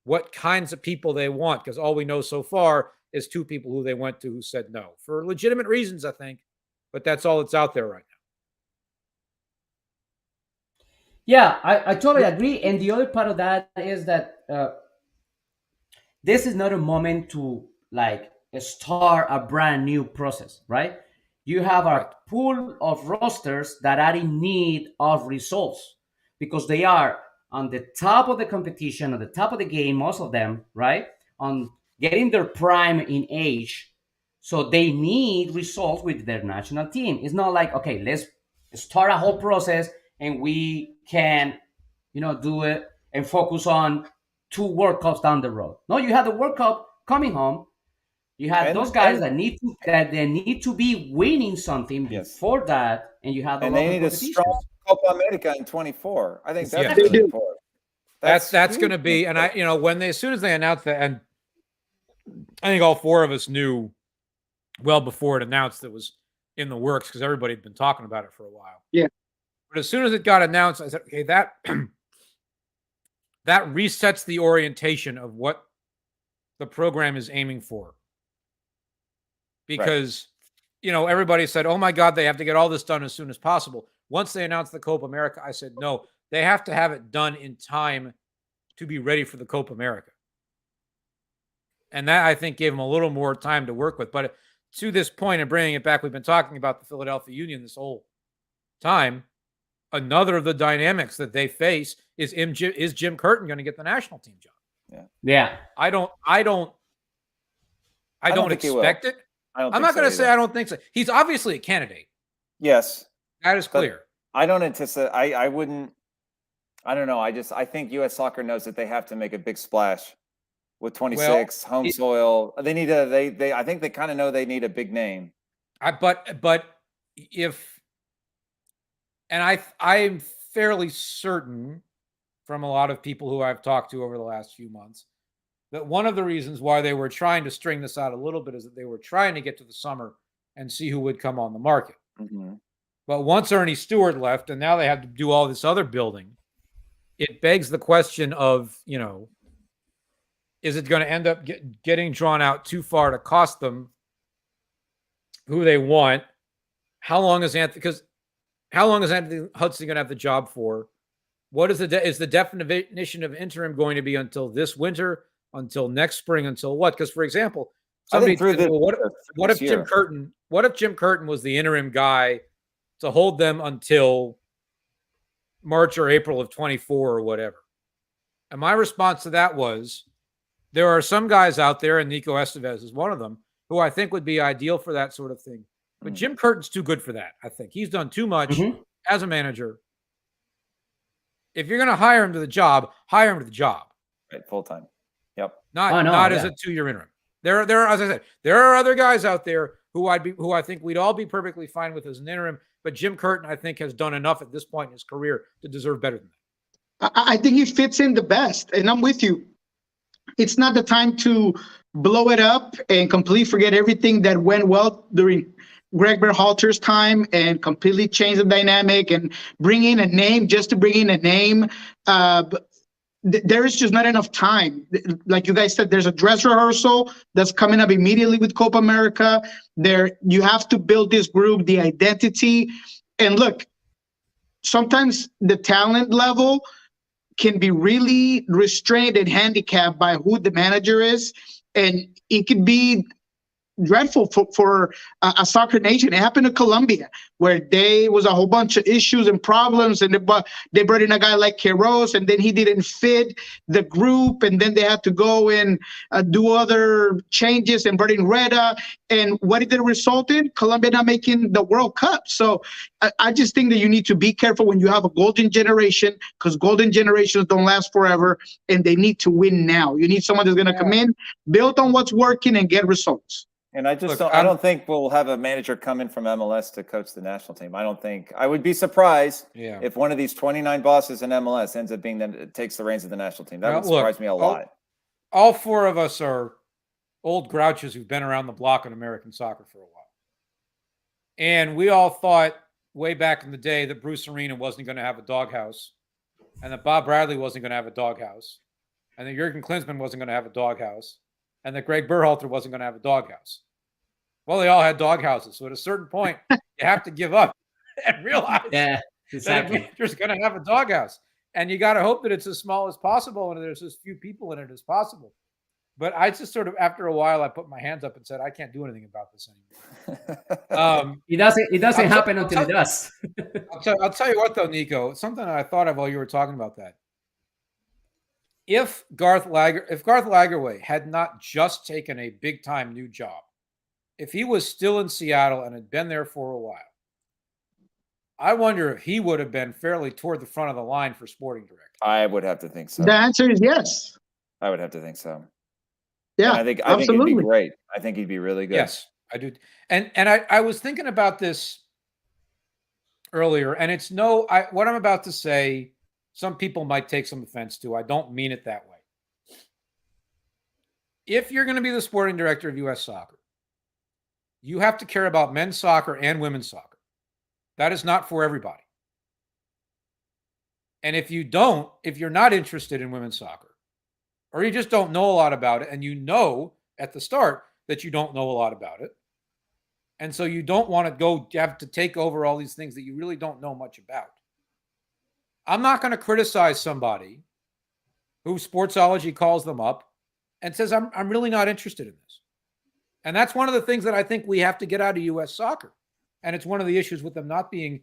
what kinds of people they want, because all we know so far is two people who they went to who said no for legitimate reasons, I think. But that's all that's out there right now. Yeah, I totally agree. And the other part of that is that this is not a moment to start a brand new process, right? You have a pool of rosters that are in need of results because they are on the top of the competition, on the top of the game, most of them, right? On getting their prime in age. So they need results with their national team. It's not like, okay, let's start a whole process and we can, do it and focus on 2 World Cups down the road. No, you have the World Cup coming home. You have those guys that need to be winning something before that, and you have the they need a strong Copa America in 24. I think that's really important. That's going to be, and as soon as they announced that, and I think all 4 of us knew well before it announced that was in the works because everybody had been talking about it for a while. Yeah. But as soon as it got announced, I said, okay, that resets the orientation of what the program is aiming for. Because, everybody said, oh my God, they have to get all this done as soon as possible. Once they announced the Copa America, I said, no, they have to have it done in time to be ready for the Copa America. And that, I think, gave them a little more time to work with. But to this point, and bringing it back, we've been talking about the Philadelphia Union this whole time. Another of the dynamics that they face is Jim Curtin going to get the national team job? Yeah. I don't expect it. I'm not going to say I don't think so. He's obviously a candidate. Yes. That is clear. I don't anticipate. I wouldn't. I don't know. I think U.S. Soccer knows that they have to make a big splash with 26 home soil. They need a. I think they kind of know they need a big name. But if, and I'm fairly certain from a lot of people who I've talked to over the last few months that one of the reasons why they were trying to string this out a little bit is that they were trying to get to the summer and see who would come on the market. Mm-hmm. But once Ernie Stewart left, and now they have to do all this other building, it begs the question of, is it going to end up getting drawn out too far to cost them who they want? How long is Anthony Hudson going to have the job for? What is the definition of interim going to be until this winter, until next spring, until what? Because, for example, somebody said, well, what if Jim Curtin was the interim guy to hold them until March or April of 24 or whatever? And my response to that was, there are some guys out there, and Nico Estevez is one of them, who I think would be ideal for that sort of thing. But Jim Curtin's too good for that, I think. He's done too much as a manager. If you're going to hire him to the job, hire him to the job. Right, full time. Yep. Not as a 2-year interim. There are, as I said, there are other guys out there who I think we'd all be perfectly fine with as an interim. But Jim Curtin, I think, has done enough at this point in his career to deserve better than that. I think he fits in the best, and I'm with you. It's not the time to blow it up and completely forget everything that went well during Greg Berhalter's time and completely change the dynamic and bring in a name just to bring in a name. There is just not enough time. Like you guys said, there's a dress rehearsal that's coming up immediately with Copa America. You have to build this group, the identity. And look, sometimes the talent level can be really restrained and handicapped by who the manager is. And it could be dreadful for a soccer nation. It happened to Colombia, where there was a whole bunch of issues and problems, and they brought in a guy like Queiroz, and then he didn't fit the group, and then they had to go and do other changes and bring in Reda. And what did it result in? Colombia not making the World Cup. So I just think that you need to be careful when you have a golden generation, because golden generations don't last forever, and they need to win now. You need someone that's going to come in, build on what's working, and get results. And I don't think we'll have a manager come in from MLS to coach the national team. I would be surprised if one of these 29 bosses in MLS ends up being that takes the reins of the national team. That would surprise me a lot. All four of us are old grouches who've been around the block in American soccer for a while. And we all thought way back in the day that Bruce Arena wasn't going to have a doghouse, and that Bob Bradley wasn't going to have a doghouse, and that Jurgen Klinsmann wasn't going to have a doghouse, and that Greg Berhalter wasn't going to have a doghouse. Well, they all had doghouses. So at a certain point, you have to give up and realize that a manager's going to have a doghouse. And you got to hope that it's as small as possible and there's as few people in it as possible. But I just sort of, after a while, I put my hands up and said, I can't do anything about this anymore. It doesn't happen until it does. I'll tell you what, though, Nico, something that I thought of while you were talking about that. If Garth Lagerwey had not just taken a big-time new job, if he was still in Seattle and had been there for a while, I wonder if he would have been fairly toward the front of the line for sporting director. I would have to think so. The answer is yes. I would have to think so. Yeah, I think he'd be great. I think he'd be really good. Yes, I do. And I was thinking about this earlier, and it's what I'm about to say, some people might take some offense to. I don't mean it that way. If you're going to be the sporting director of U.S. soccer, you have to care about men's soccer and women's soccer. That is not for everybody. And if you're not interested in women's soccer, or you just don't know a lot about it, and you know at the start that you don't know a lot about it, and so you don't want to have to take over all these things that you really don't know much about. I'm not going to criticize somebody who Sportsology calls them up and says, I'm really not interested in this. And that's one of the things that I think we have to get out of U.S. soccer. And it's one of the issues with them not being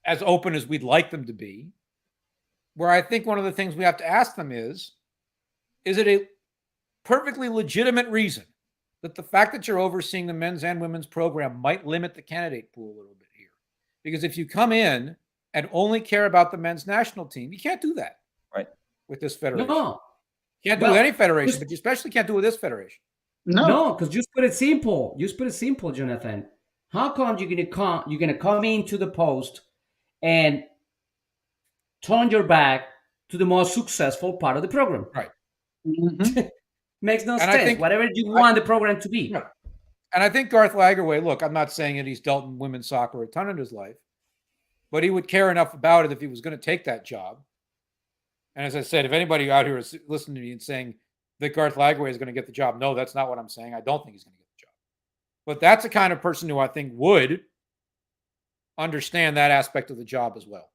as open as we'd like them to be, where I think one of the things we have to ask them is it a perfectly legitimate reason that the fact that you're overseeing the men's and women's program might limit the candidate pool a little bit here? Because if you come in and only care about the men's national team, you can't do that. Right. With this federation. No. You can't do it with any federation, but you especially can't do it with this federation. No, because just put it simple. Jonathan. How come you're gonna come into the post and turn your back to the most successful part of the program? Right. Mm-hmm. Makes no sense. Whatever you want the program to be. And I think Garth Lagerwey, look, I'm not saying that he's dealt in women's soccer a ton in his life, but he would care enough about it if he was going to take that job. And as I said, if anybody out here is listening to me and saying that Garth Lagerwey is going to get the job, no, that's not what I'm saying. I don't think he's going to get the job. But that's the kind of person who I think would understand that aspect of the job as well.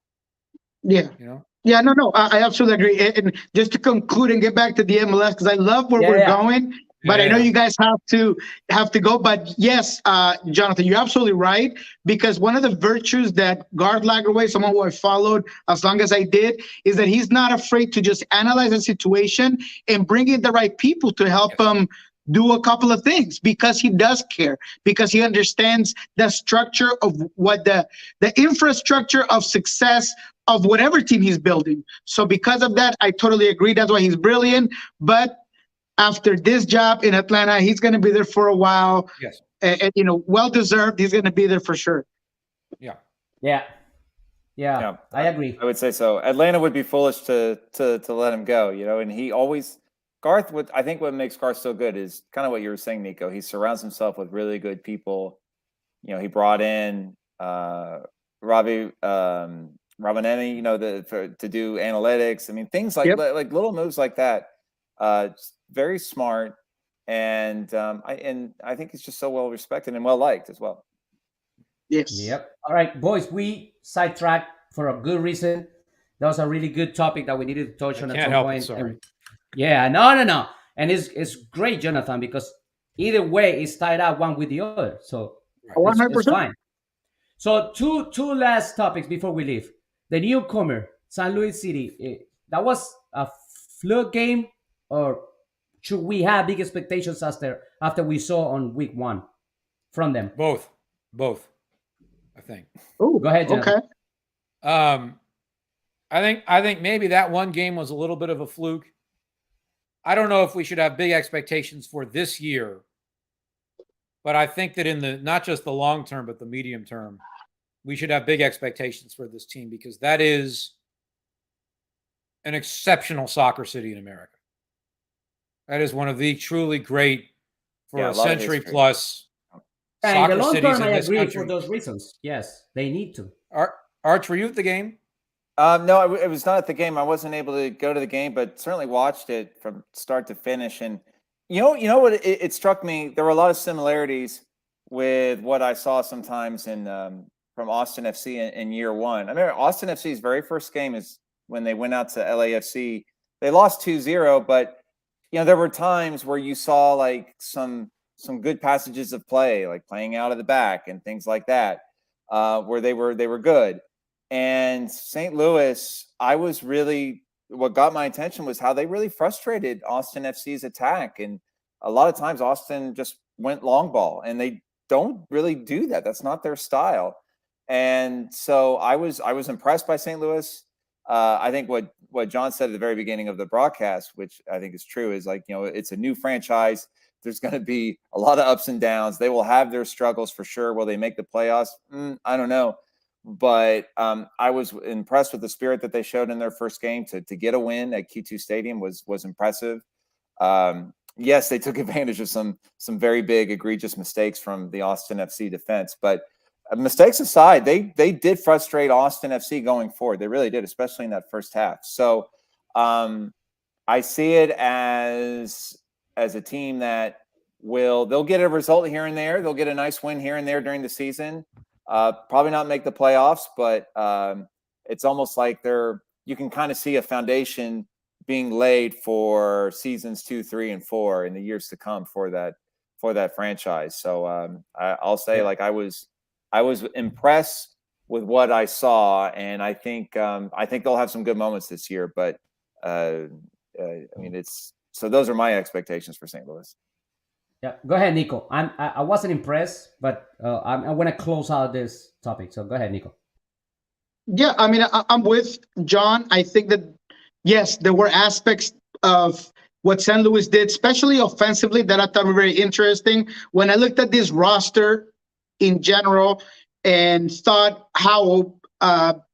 Yeah. You know? Yeah, no, I absolutely agree. And just to conclude and get back to the MLS, because I love where we're going, but I know you guys have to go. But yes, Jonathan, you're absolutely right, because one of the virtues that Garth Lagerwey, someone who I followed as long as I did, is that he's not afraid to just analyze a situation and bring in the right people to help him do a couple of things, because he does care, because he understands the structure of what the infrastructure of success of whatever team he's building. So because of that, I totally agree. That's why he's brilliant. But after this job in Atlanta, he's going to be there for a while. Yes. And well deserved. He's going to be there for sure. Yeah. I agree. I would say so. Atlanta would be foolish to let him go, and he always Garth would. I think what makes Garth so good is kind of what you were saying, Nico. He surrounds himself with really good people. He brought in Ravi Ramaneni, to do analytics. I mean, things like little moves like that. Very smart, and I think he's just so well respected and well liked as well. Yes. Yep. All right, boys, we sidetracked for a good reason. That was a really good topic that we needed to touch on at some point. Sorry. No. And it's great, Jonathan, because either way it's tied up one with the other. So 100%. it's fine. So two last topics before we leave. The newcomer, San Luis City. That was a fluke game, or should we have big expectations after we saw on week 1 from them? Both, I think. Oh, go ahead, Jonathan. Okay. I think maybe that one game was a little bit of a fluke. I don't know if we should have big expectations for this year, but I think that in the not just the long term, but the medium term, we should have big expectations for this team, because that is an exceptional soccer city in America. That is one of the truly great, for a century plus, and in the long cities term, in I this agree country. for those reasons. Yes, they need to. Arch, were you at the game? No, it was not at the game. I wasn't able to go to the game, but certainly watched it from start to finish. And you know what? It struck me. There were a lot of similarities with what I saw sometimes from Austin FC in year one. I remember Austin FC's very first game is when they went out to LAFC. They lost 2-0, but there were times where you saw like some good passages of play, like playing out of the back and things like that, where they were good. And St. Louis, what got my attention was how they really frustrated Austin FC's attack. And a lot of times Austin just went long ball, and they don't really do that. That's not their style. And so I was impressed by St. Louis. I think what John said at the very beginning of the broadcast, which I think is true, is like, it's a new franchise. There's going to be a lot of ups and downs. They will have their struggles for sure. Will they make the playoffs? I don't know. But I was impressed with the spirit that they showed in their first game. To get a win at Q2 Stadium was impressive. Yes, they took advantage of some very big, egregious mistakes from the Austin FC defense. But mistakes aside, they did frustrate Austin FC going forward. They really did, especially in that first half. So I see it as a team that they'll get a result here and there. They'll get a nice win here and there during the season. Probably not make the playoffs, but it's almost like you can kind of see a foundation being laid for seasons 2, 3, and 4 in the years to come for that franchise. So I'll say, like, I was impressed with what I saw, and I think they'll have some good moments this year. But I mean, so those are my expectations for St. Louis. Yeah, go ahead, Nico. I wasn't impressed, but I want to close out this topic. So go ahead, Nico. Yeah, I mean, I'm with John. I think that, yes, there were aspects of what St. Louis did, especially offensively, that I thought were very interesting. When I looked at this roster in general and thought how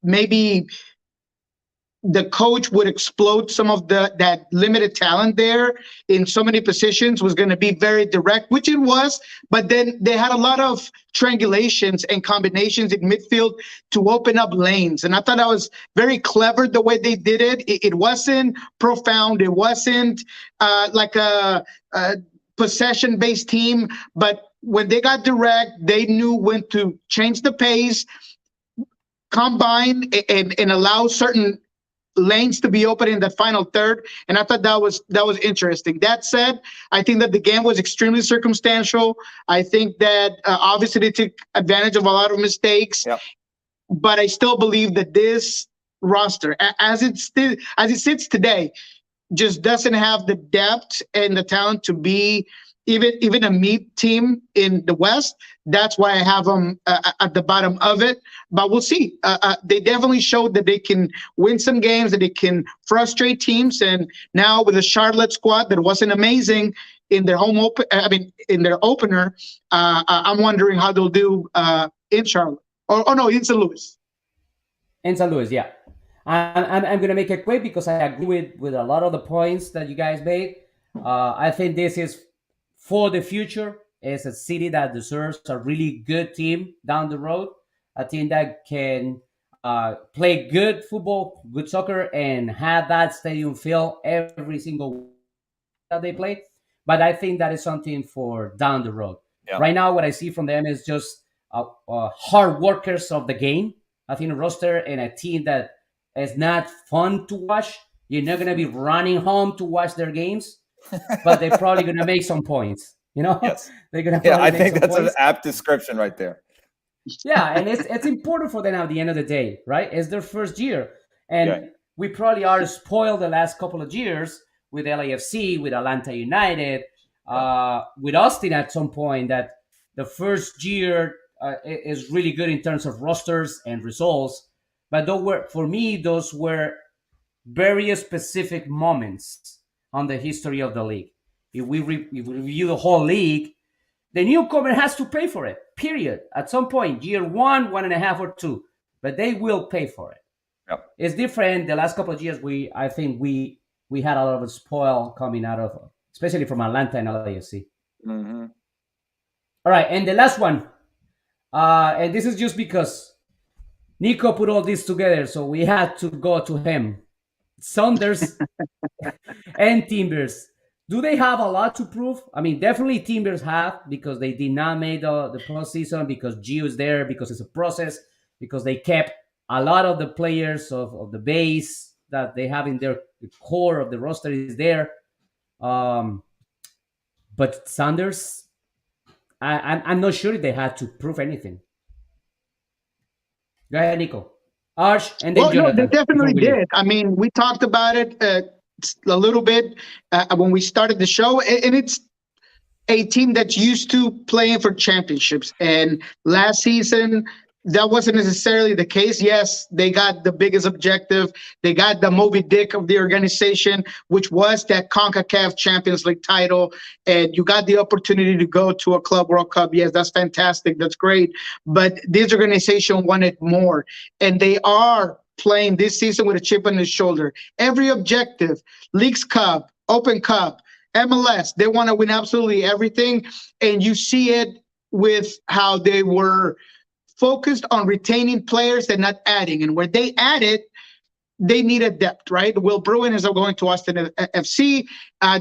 maybe the coach would explode some of that limited talent there in so many positions, was going to be very direct, which it was. But then they had a lot of triangulations and combinations in midfield to open up lanes, and I thought that was very clever the way they did it. It wasn't profound. It wasn't like a possession-based team, but when they got direct, they knew when to change the pace, combine, and allow certain lanes to be open in the final third. And I thought that was interesting. That said, I think that the game was extremely circumstantial. I think that obviously they took advantage of a lot of mistakes. Yep. But I still believe that this roster, as it sits today, just doesn't have the depth and the talent to be even a meat team in the West. That's why I have them at the bottom of it. But we'll see. They definitely showed that they can win some games, that they can frustrate teams. And now with the Charlotte squad that wasn't amazing in their in their opener, I'm wondering how they'll do in Charlotte. Oh no, in St. Louis. In St. Louis, yeah. I'm going to make it quick because I agree with a lot of the points that you guys made. I think this is for the future. It's a city that deserves a really good team down the road. A team that can play good football, good soccer, and have that stadium fill every single that they play. But I think that is something for down the road. Yeah. Right now, what I see from them is just hard workers of the game. I think a roster and a team that is not fun to watch. You're not going to be running home to watch their games, but they're probably going to make some points. Yes. They're going to. Yeah, I think that's an apt description right there. Yeah, and it's important for them at the end of the day, right? It's their first year, and we probably are spoiled the last couple of years with LAFC, with Atlanta United, with Austin at some point. That the first year is really good in terms of rosters and results, but those were very specific moments on the history of the league. If we review the whole league, the newcomer has to pay for it, period. At some point, year 1.5, or 2, but they will pay for it. Yep. It's different. The last couple of years, I think we had a lot of spoil coming out of, especially from Atlanta and LAFC. Mm-hmm. All right, and the last one, and this is just because Nico put all this together, so we had to go to him. Saunders and Timbers. Do they have a lot to prove? I mean, definitely Timbers have, because they did not make the postseason, because Gio is there, because it's a process, because they kept a lot of the players of the base that they have in their core of the roster is there. But Saunders, I'm not sure if they had to prove anything. Go ahead, Nico. Arch, and then Jonathan. No, they definitely did. I mean, we talked about it a little bit when we started the show, and it's a team that's used to playing for championships. And last season, that wasn't necessarily the case. Yes, they got the biggest objective. They got the Moby Dick of the organization, which was that CONCACAF Champions League title. And you got the opportunity to go to a Club World Cup. Yes, that's fantastic. That's great. But this organization wanted more. And they are playing this season with a chip on their shoulder. Every objective, Leagues Cup, Open Cup, MLS, they want to win absolutely everything. And you see it with how they were focused on retaining players and not adding. And where they added, they needed depth, right? Will Bruin is going to Austin FC.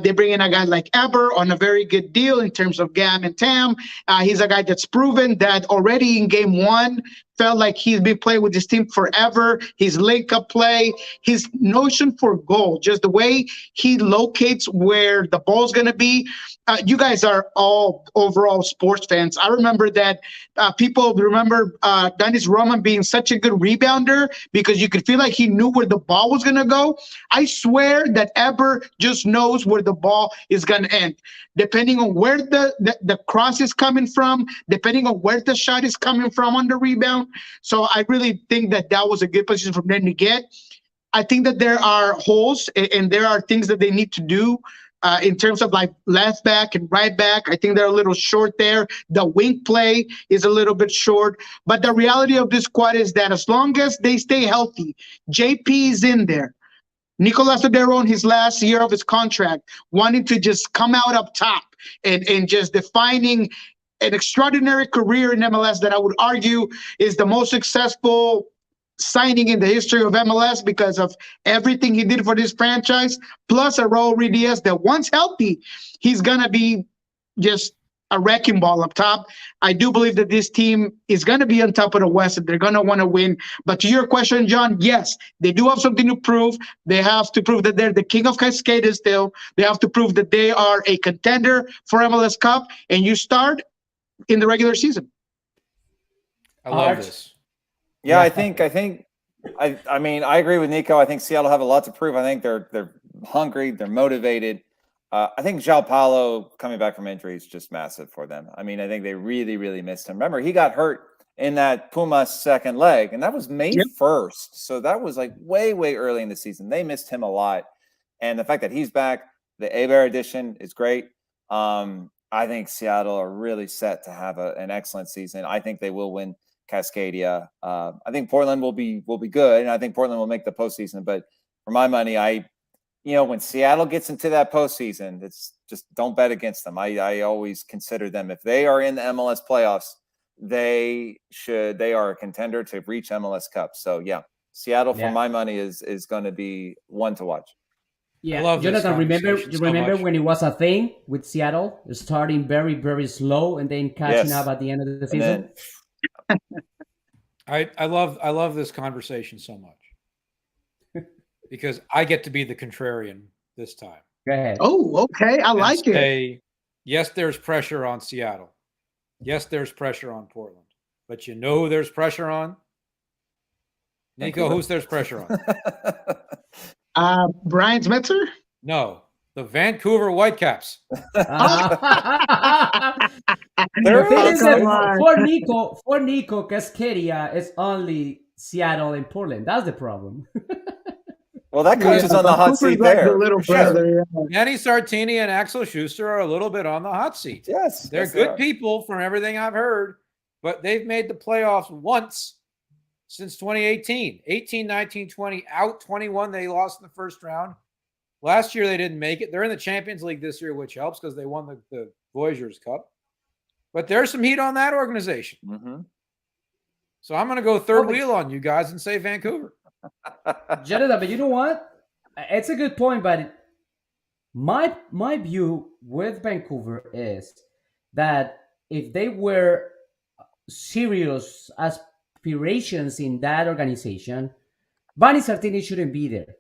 They bring in a guy like Eber on a very good deal in terms of GAM and TAM. He's a guy that's proven that already in game one, felt like he's been playing with this team forever. His link-up play, his notion for goal, just the way he locates where the ball's going to be. You guys are all overall sports fans. I remember that people remember Dennis Roman being such a good rebounder because you could feel like he knew where the ball was going to go. I swear that Eber just knows where the ball is going to end. Depending on where the cross is coming from, depending on where the shot is coming from on the rebound. So I really think that was a good position for them to get. I think that there are holes and there are things that they need to do in terms of like left back and right back. I think they're a little short there. The wing play is a little bit short. But the reality of this squad is that as long as they stay healthy, JP is in there. Nicolas Odero in his last year of his contract, wanting to just come out up top and just defining an extraordinary career in MLS that I would argue is the most successful signing in the history of MLS because of everything he did for this franchise, plus a Raul Ruiz that once healthy, he's going to be just a wrecking ball up top. I do believe that this team is going to be on top of the West and they're going to want to win. But to your question, John, yes, they do have something to prove. They have to prove that they're the king of Cascade still. They have to prove that they are a contender for MLS Cup, and you start in the regular season. I love this. Yeah, I mean, I agree with Nico. I think Seattle have a lot to prove. I think they're hungry, they're motivated. I think João Paulo coming back from injury is just massive for them. I mean, I think they really, really missed him. Remember, he got hurt in that Pumas second leg, and that was May 1st. So that was like way, way early in the season. They missed him a lot. And the fact that he's back, the Hebert edition is great. I think Seattle are really set to have an excellent season. I think they will win Cascadia. I think Portland will be good, and I think Portland will make the postseason. But for my money, when Seattle gets into that postseason, it's just don't bet against them. I always consider them, if they are in the MLS playoffs, they are a contender to reach MLS Cup. So yeah, Seattle for my money is going to be one to watch. Yeah, I love Jonathan, remember when it was a thing with Seattle, starting very, very slow and then catching up at the end of the season? I love this conversation so much because I get to be the contrarian this time. Go ahead. Oh, okay. I like it. Yes, there's pressure on Seattle. Yes, there's pressure on Portland. But you know who there's pressure on? Nico, who's there's pressure on? Brian Smetzer? No, the Vancouver Whitecaps. For Nico, Cascadia is only Seattle and Portland. That's the problem. Well, that coach is on the hot seat there. Danny Sartini and Axel Schuster are a little bit on the hot seat. Yes. They're good people from everything I've heard, but they've made the playoffs once since 2018. 18, 19, 20, out 21. They lost in the first round. Last year, they didn't make it. They're in the Champions League this year, which helps because they won the Voyageurs Cup. But there's some heat on that organization. Mm-hmm. So I'm going to go third wheel on you guys and say Vancouver. Jonathan, but you know what? It's a good point, but my view with Vancouver is that if they were serious aspirations in that organization, Vanni Sartini shouldn't be there.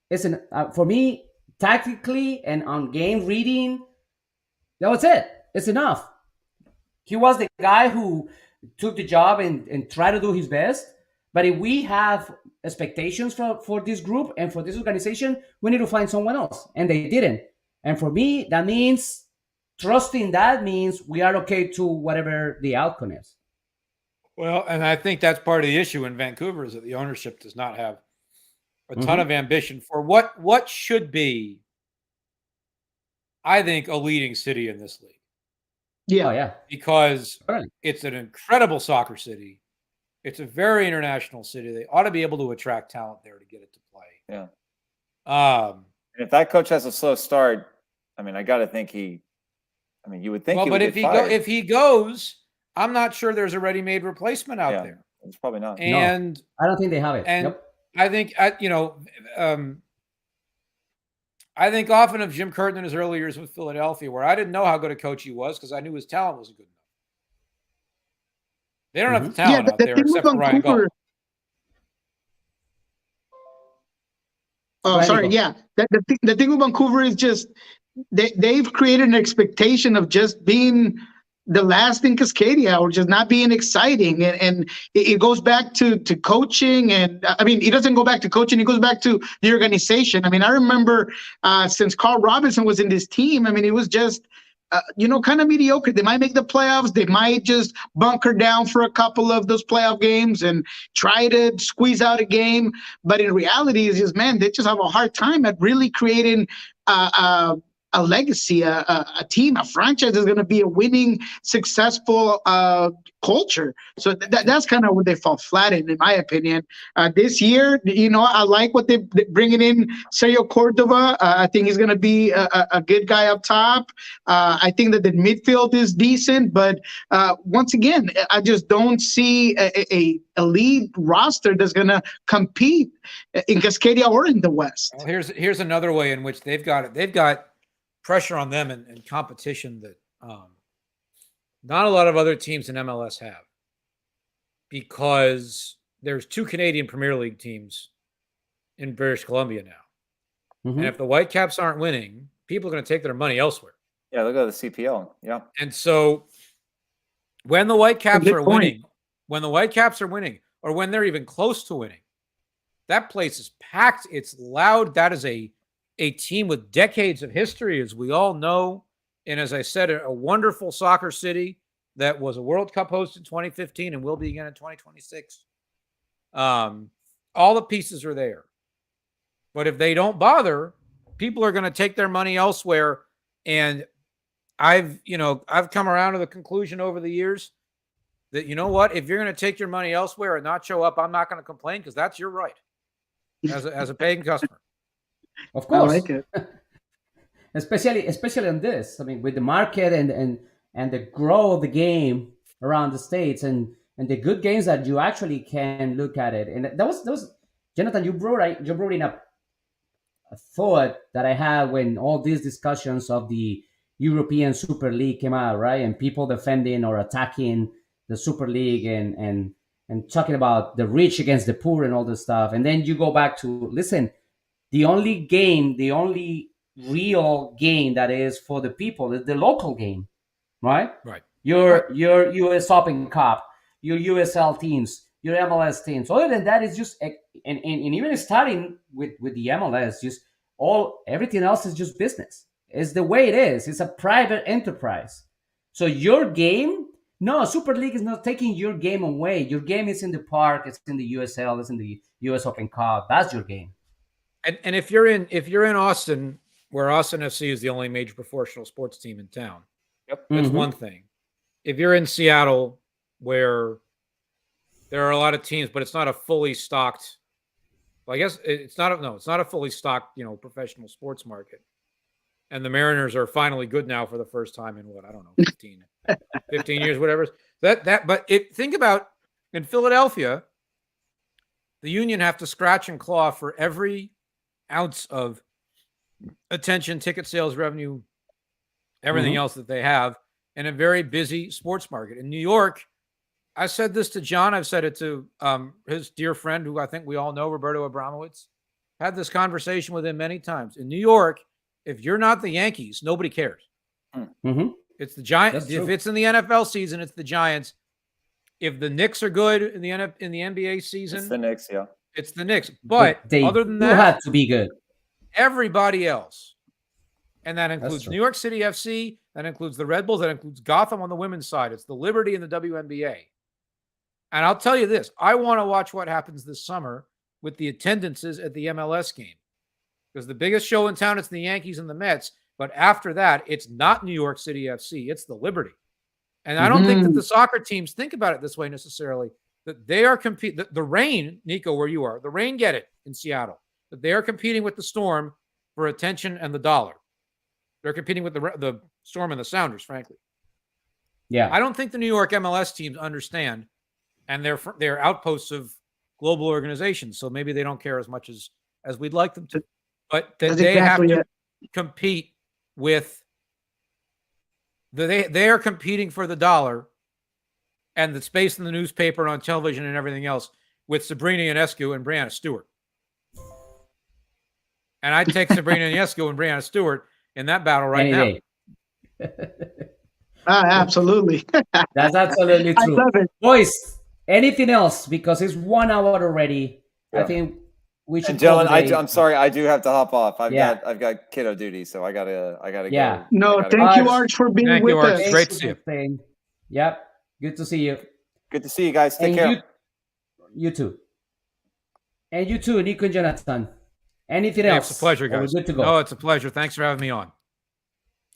Listen, for me, tactically and on game reading, that was it. It's enough. He was the guy who took the job and tried to do his best. But if we have expectations for this group and for this organization, we need to find someone else. And they didn't. And for me, that means trusting that means we are okay to whatever the outcome is. Well, and I think that's part of the issue in Vancouver is that the ownership does not have a ton of ambition for what should be, I think, a leading city in this league. Yeah. Oh, yeah. Because it's an incredible soccer city. It's a very international city. They ought to be able to attract talent there to get it to play. Yeah. And if that coach has a slow start, I mean, I got to think you would think. Well, but if he goes, I'm not sure there's a ready-made replacement out there. It's probably not. And no, I don't think they have it. And I think I think often of Jim Curtin in his early years with Philadelphia, where I didn't know how good a coach he was because I knew his talent wasn't good enough. They don't have the talent out there except for Ryan Gault. Oh, sorry. Yeah. The thing with Vancouver is just they've created an expectation of just being the last in Cascadia or just not being exciting. And it goes back to coaching. And I mean, it doesn't go back to coaching. It goes back to the organization. I mean, I remember since Carl Robinson was in this team, I mean, it was just, kind of mediocre. They might make the playoffs. They might just bunker down for a couple of those playoff games and try to squeeze out a game. But in reality, it's just, man, they just have a hard time at really creating a legacy, a team, a franchise is going to be a winning, successful culture. So that's kind of where they fall flat in my opinion. This year, I like what they're bringing in Sergio Cordova. I think he's going to be a good guy up top. I think that the midfield is decent, but once again, I just don't see a lead roster that's going to compete in Cascadia or in the West. Well, here's another way in which they've got it. They've got pressure on them and competition that not a lot of other teams in MLS have, because there's 2 Canadian Premier League teams in British Columbia now. Mhm. And if the Whitecaps aren't winning, people are going to take their money elsewhere. Yeah, look at the CPL. Yeah. And so when the Whitecaps Good are point. winning, or when they're even close to winning, that place is packed. It's loud. That is a team with decades of history, as we all know. And as I said, a wonderful soccer city that was a World Cup host in 2015 and will be again in 2026. All the pieces are there. But if they don't bother, people are going to take their money elsewhere. And I've come around to the conclusion over the years that, you know what, if you're going to take your money elsewhere and not show up, I'm not going to complain, because that's your right as a paying customer. Of course. I like it. especially on this. I mean, with the market and the growth of the game around the states and the good games that you actually can look at it. And that was Jonathan, you brought in a thought that I had when all these discussions of the European Super League came out, right? And people defending or attacking the Super League and talking about the rich against the poor and all this stuff. And then you go back to listen, the only real game that is for the people is the local game, right? Right. Your US Open Cup, your USL teams, your MLS teams. Other than that, it's just and even starting with the MLS, just everything else is just business. It's the way it is. It's a private enterprise. So your game, no, Super League is not taking your game away. Your game is in the park. It's in the USL. It's in the US Open Cup. That's your game. And if you're in Austin, where Austin FC is the only major professional sports team in town, Yep. that's Mhm. one thing. If you're in Seattle, where there are a lot of teams, but it's not a fully stocked, well, I guess it's not a fully stocked, professional sports market. And the Mariners are finally good now for the first time in 15 years, whatever. But think about in Philadelphia, the Union have to scratch and claw for every ounce of attention, ticket sales revenue, everything else that they have in a very busy sports market. In New York, I said this to John. I've said it to his dear friend, who I think we all know, Roberto Abramowitz. Had this conversation with him many times. In New York, if you're not the Yankees, nobody cares. Mm-hmm. It's the Giants. That's true. If it's in the NFL season, it's the Giants. If the Knicks are good in the NBA season, It's the Knicks, yeah. it's the Knicks. But they other than do that, have to be good. everybody else, and that includes true. New York City FC, that includes the Red Bulls, that includes Gotham on the women's side. It's the Liberty and the WNBA. And I'll tell you this, I want to watch what happens this summer with the attendances at the MLS game. Because the biggest show in town, it's the Yankees and the Mets. But after that, it's not New York City FC, it's the Liberty. And I don't think that the soccer teams think about it this way necessarily, that they are competing. The Rain, Nico, where you are, the Rain get it in Seattle, that they are competing with the Storm for attention and the dollar. They're competing with the Storm and the Sounders, frankly. Yeah. I don't think the New York MLS teams understand, and they're outposts of global organizations, so maybe they don't care as much as we'd like them to. But that they exactly have to compete with they are competing for the dollar and the space in the newspaper and on television and everything else with Sabrina Ionescu and Brianna Stewart. And I'd take Sabrina Ionescu and Brianna Stewart in that battle right now. Absolutely. That's absolutely I true. love it. Boys, anything else? Because it's 1 hour already. Yeah. I think we should. And Dylan, call the I'm sorry, I do have to hop off. I've Yeah. got kiddo duty, so I gotta Yeah. go. No, I gotta thank go. you, Arch, for being Thank with you, Arch. us. Great to see you. Thing. Yep. Good to see you. Good to see you guys. Take And care. you too. And you too, Nico and Jonathan. Anything Hey, it's a else? pleasure, Or we're guys. good to No, go? it's a pleasure. Thanks for having me on.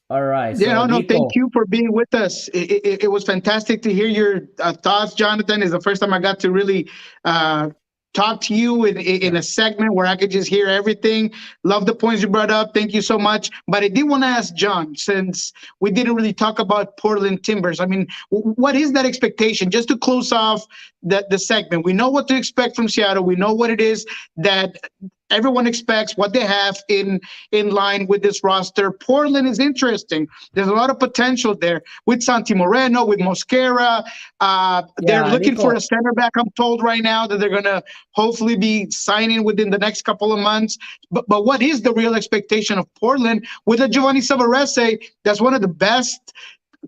All right. Yeah, So no, thank Nico, you for being with us. It was fantastic to hear your thoughts, Jonathan. It's the first time I got to really uh, talk to you in yeah. a segment where I could just hear everything. Love the points you brought up. Thank you so much. But I did want to ask John, since we didn't really talk about Portland Timbers. I mean, what is that expectation? Just to close off the segment, we know what to expect from Seattle. We know what it is that everyone expects, what they have in line with this roster. Portland is interesting. There's a lot of potential there with Santi Moreno, with Mosquera. They're Yeah, looking for a Nico. center back. I'm told right now that they're going to hopefully be signing within the next couple of months. But what is the real expectation of Portland with a Giovanni Savarese? That's one of the best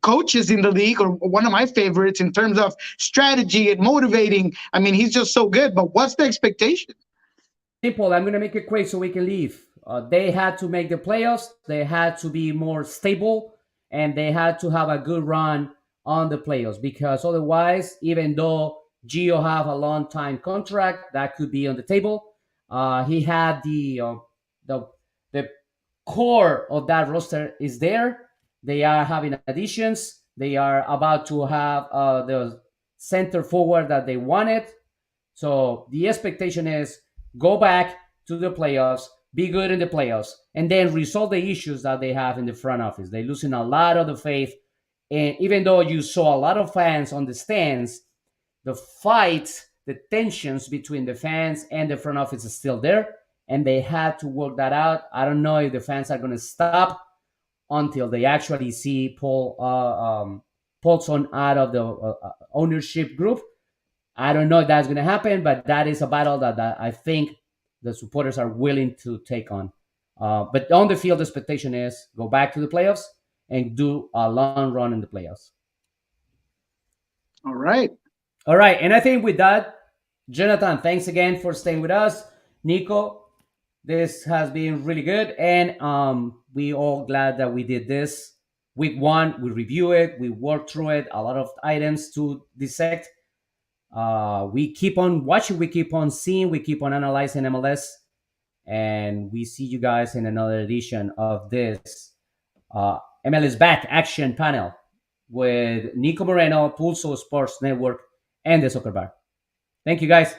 coaches in the league, or one of my favorites in terms of strategy and motivating. I mean, he's just so good. But what's the expectation? Simple. I'm gonna make it quick so we can leave. They had to make the playoffs. They had to be more stable, and they had to have a good run on the playoffs because otherwise, even though Gio have a long time contract, that could be on the table. He had the the core of that roster is there. They are having additions. They are about to have the center forward that they wanted. So the expectation is go back to the playoffs, be good in the playoffs, and then resolve the issues that they have in the front office. They're losing a lot of the faith. And even though you saw a lot of fans on the stands, the fights, the tensions between the fans and the front office is still there. And they had to work that out. I don't know if the fans are going to stop until they actually see Paulson out of the ownership group. I don't know if that's going to happen, but that is a battle that I think the supporters are willing to take on. But on the field, the expectation is go back to the playoffs and do a long run in the playoffs. All right. All right. And I think with that, Jonathan, thanks again for staying with us. Nico, this has been really good. And we all glad that we did this. Week one, we review it, we work through it, a lot of items to dissect. We keep on watching, we keep on seeing, we keep on analyzing MLS, and we see you guys in another edition of this MLS Back Action Panel with Nico Moreno, Pulso Sports Network, and the Soccer Bar. Thank you, guys.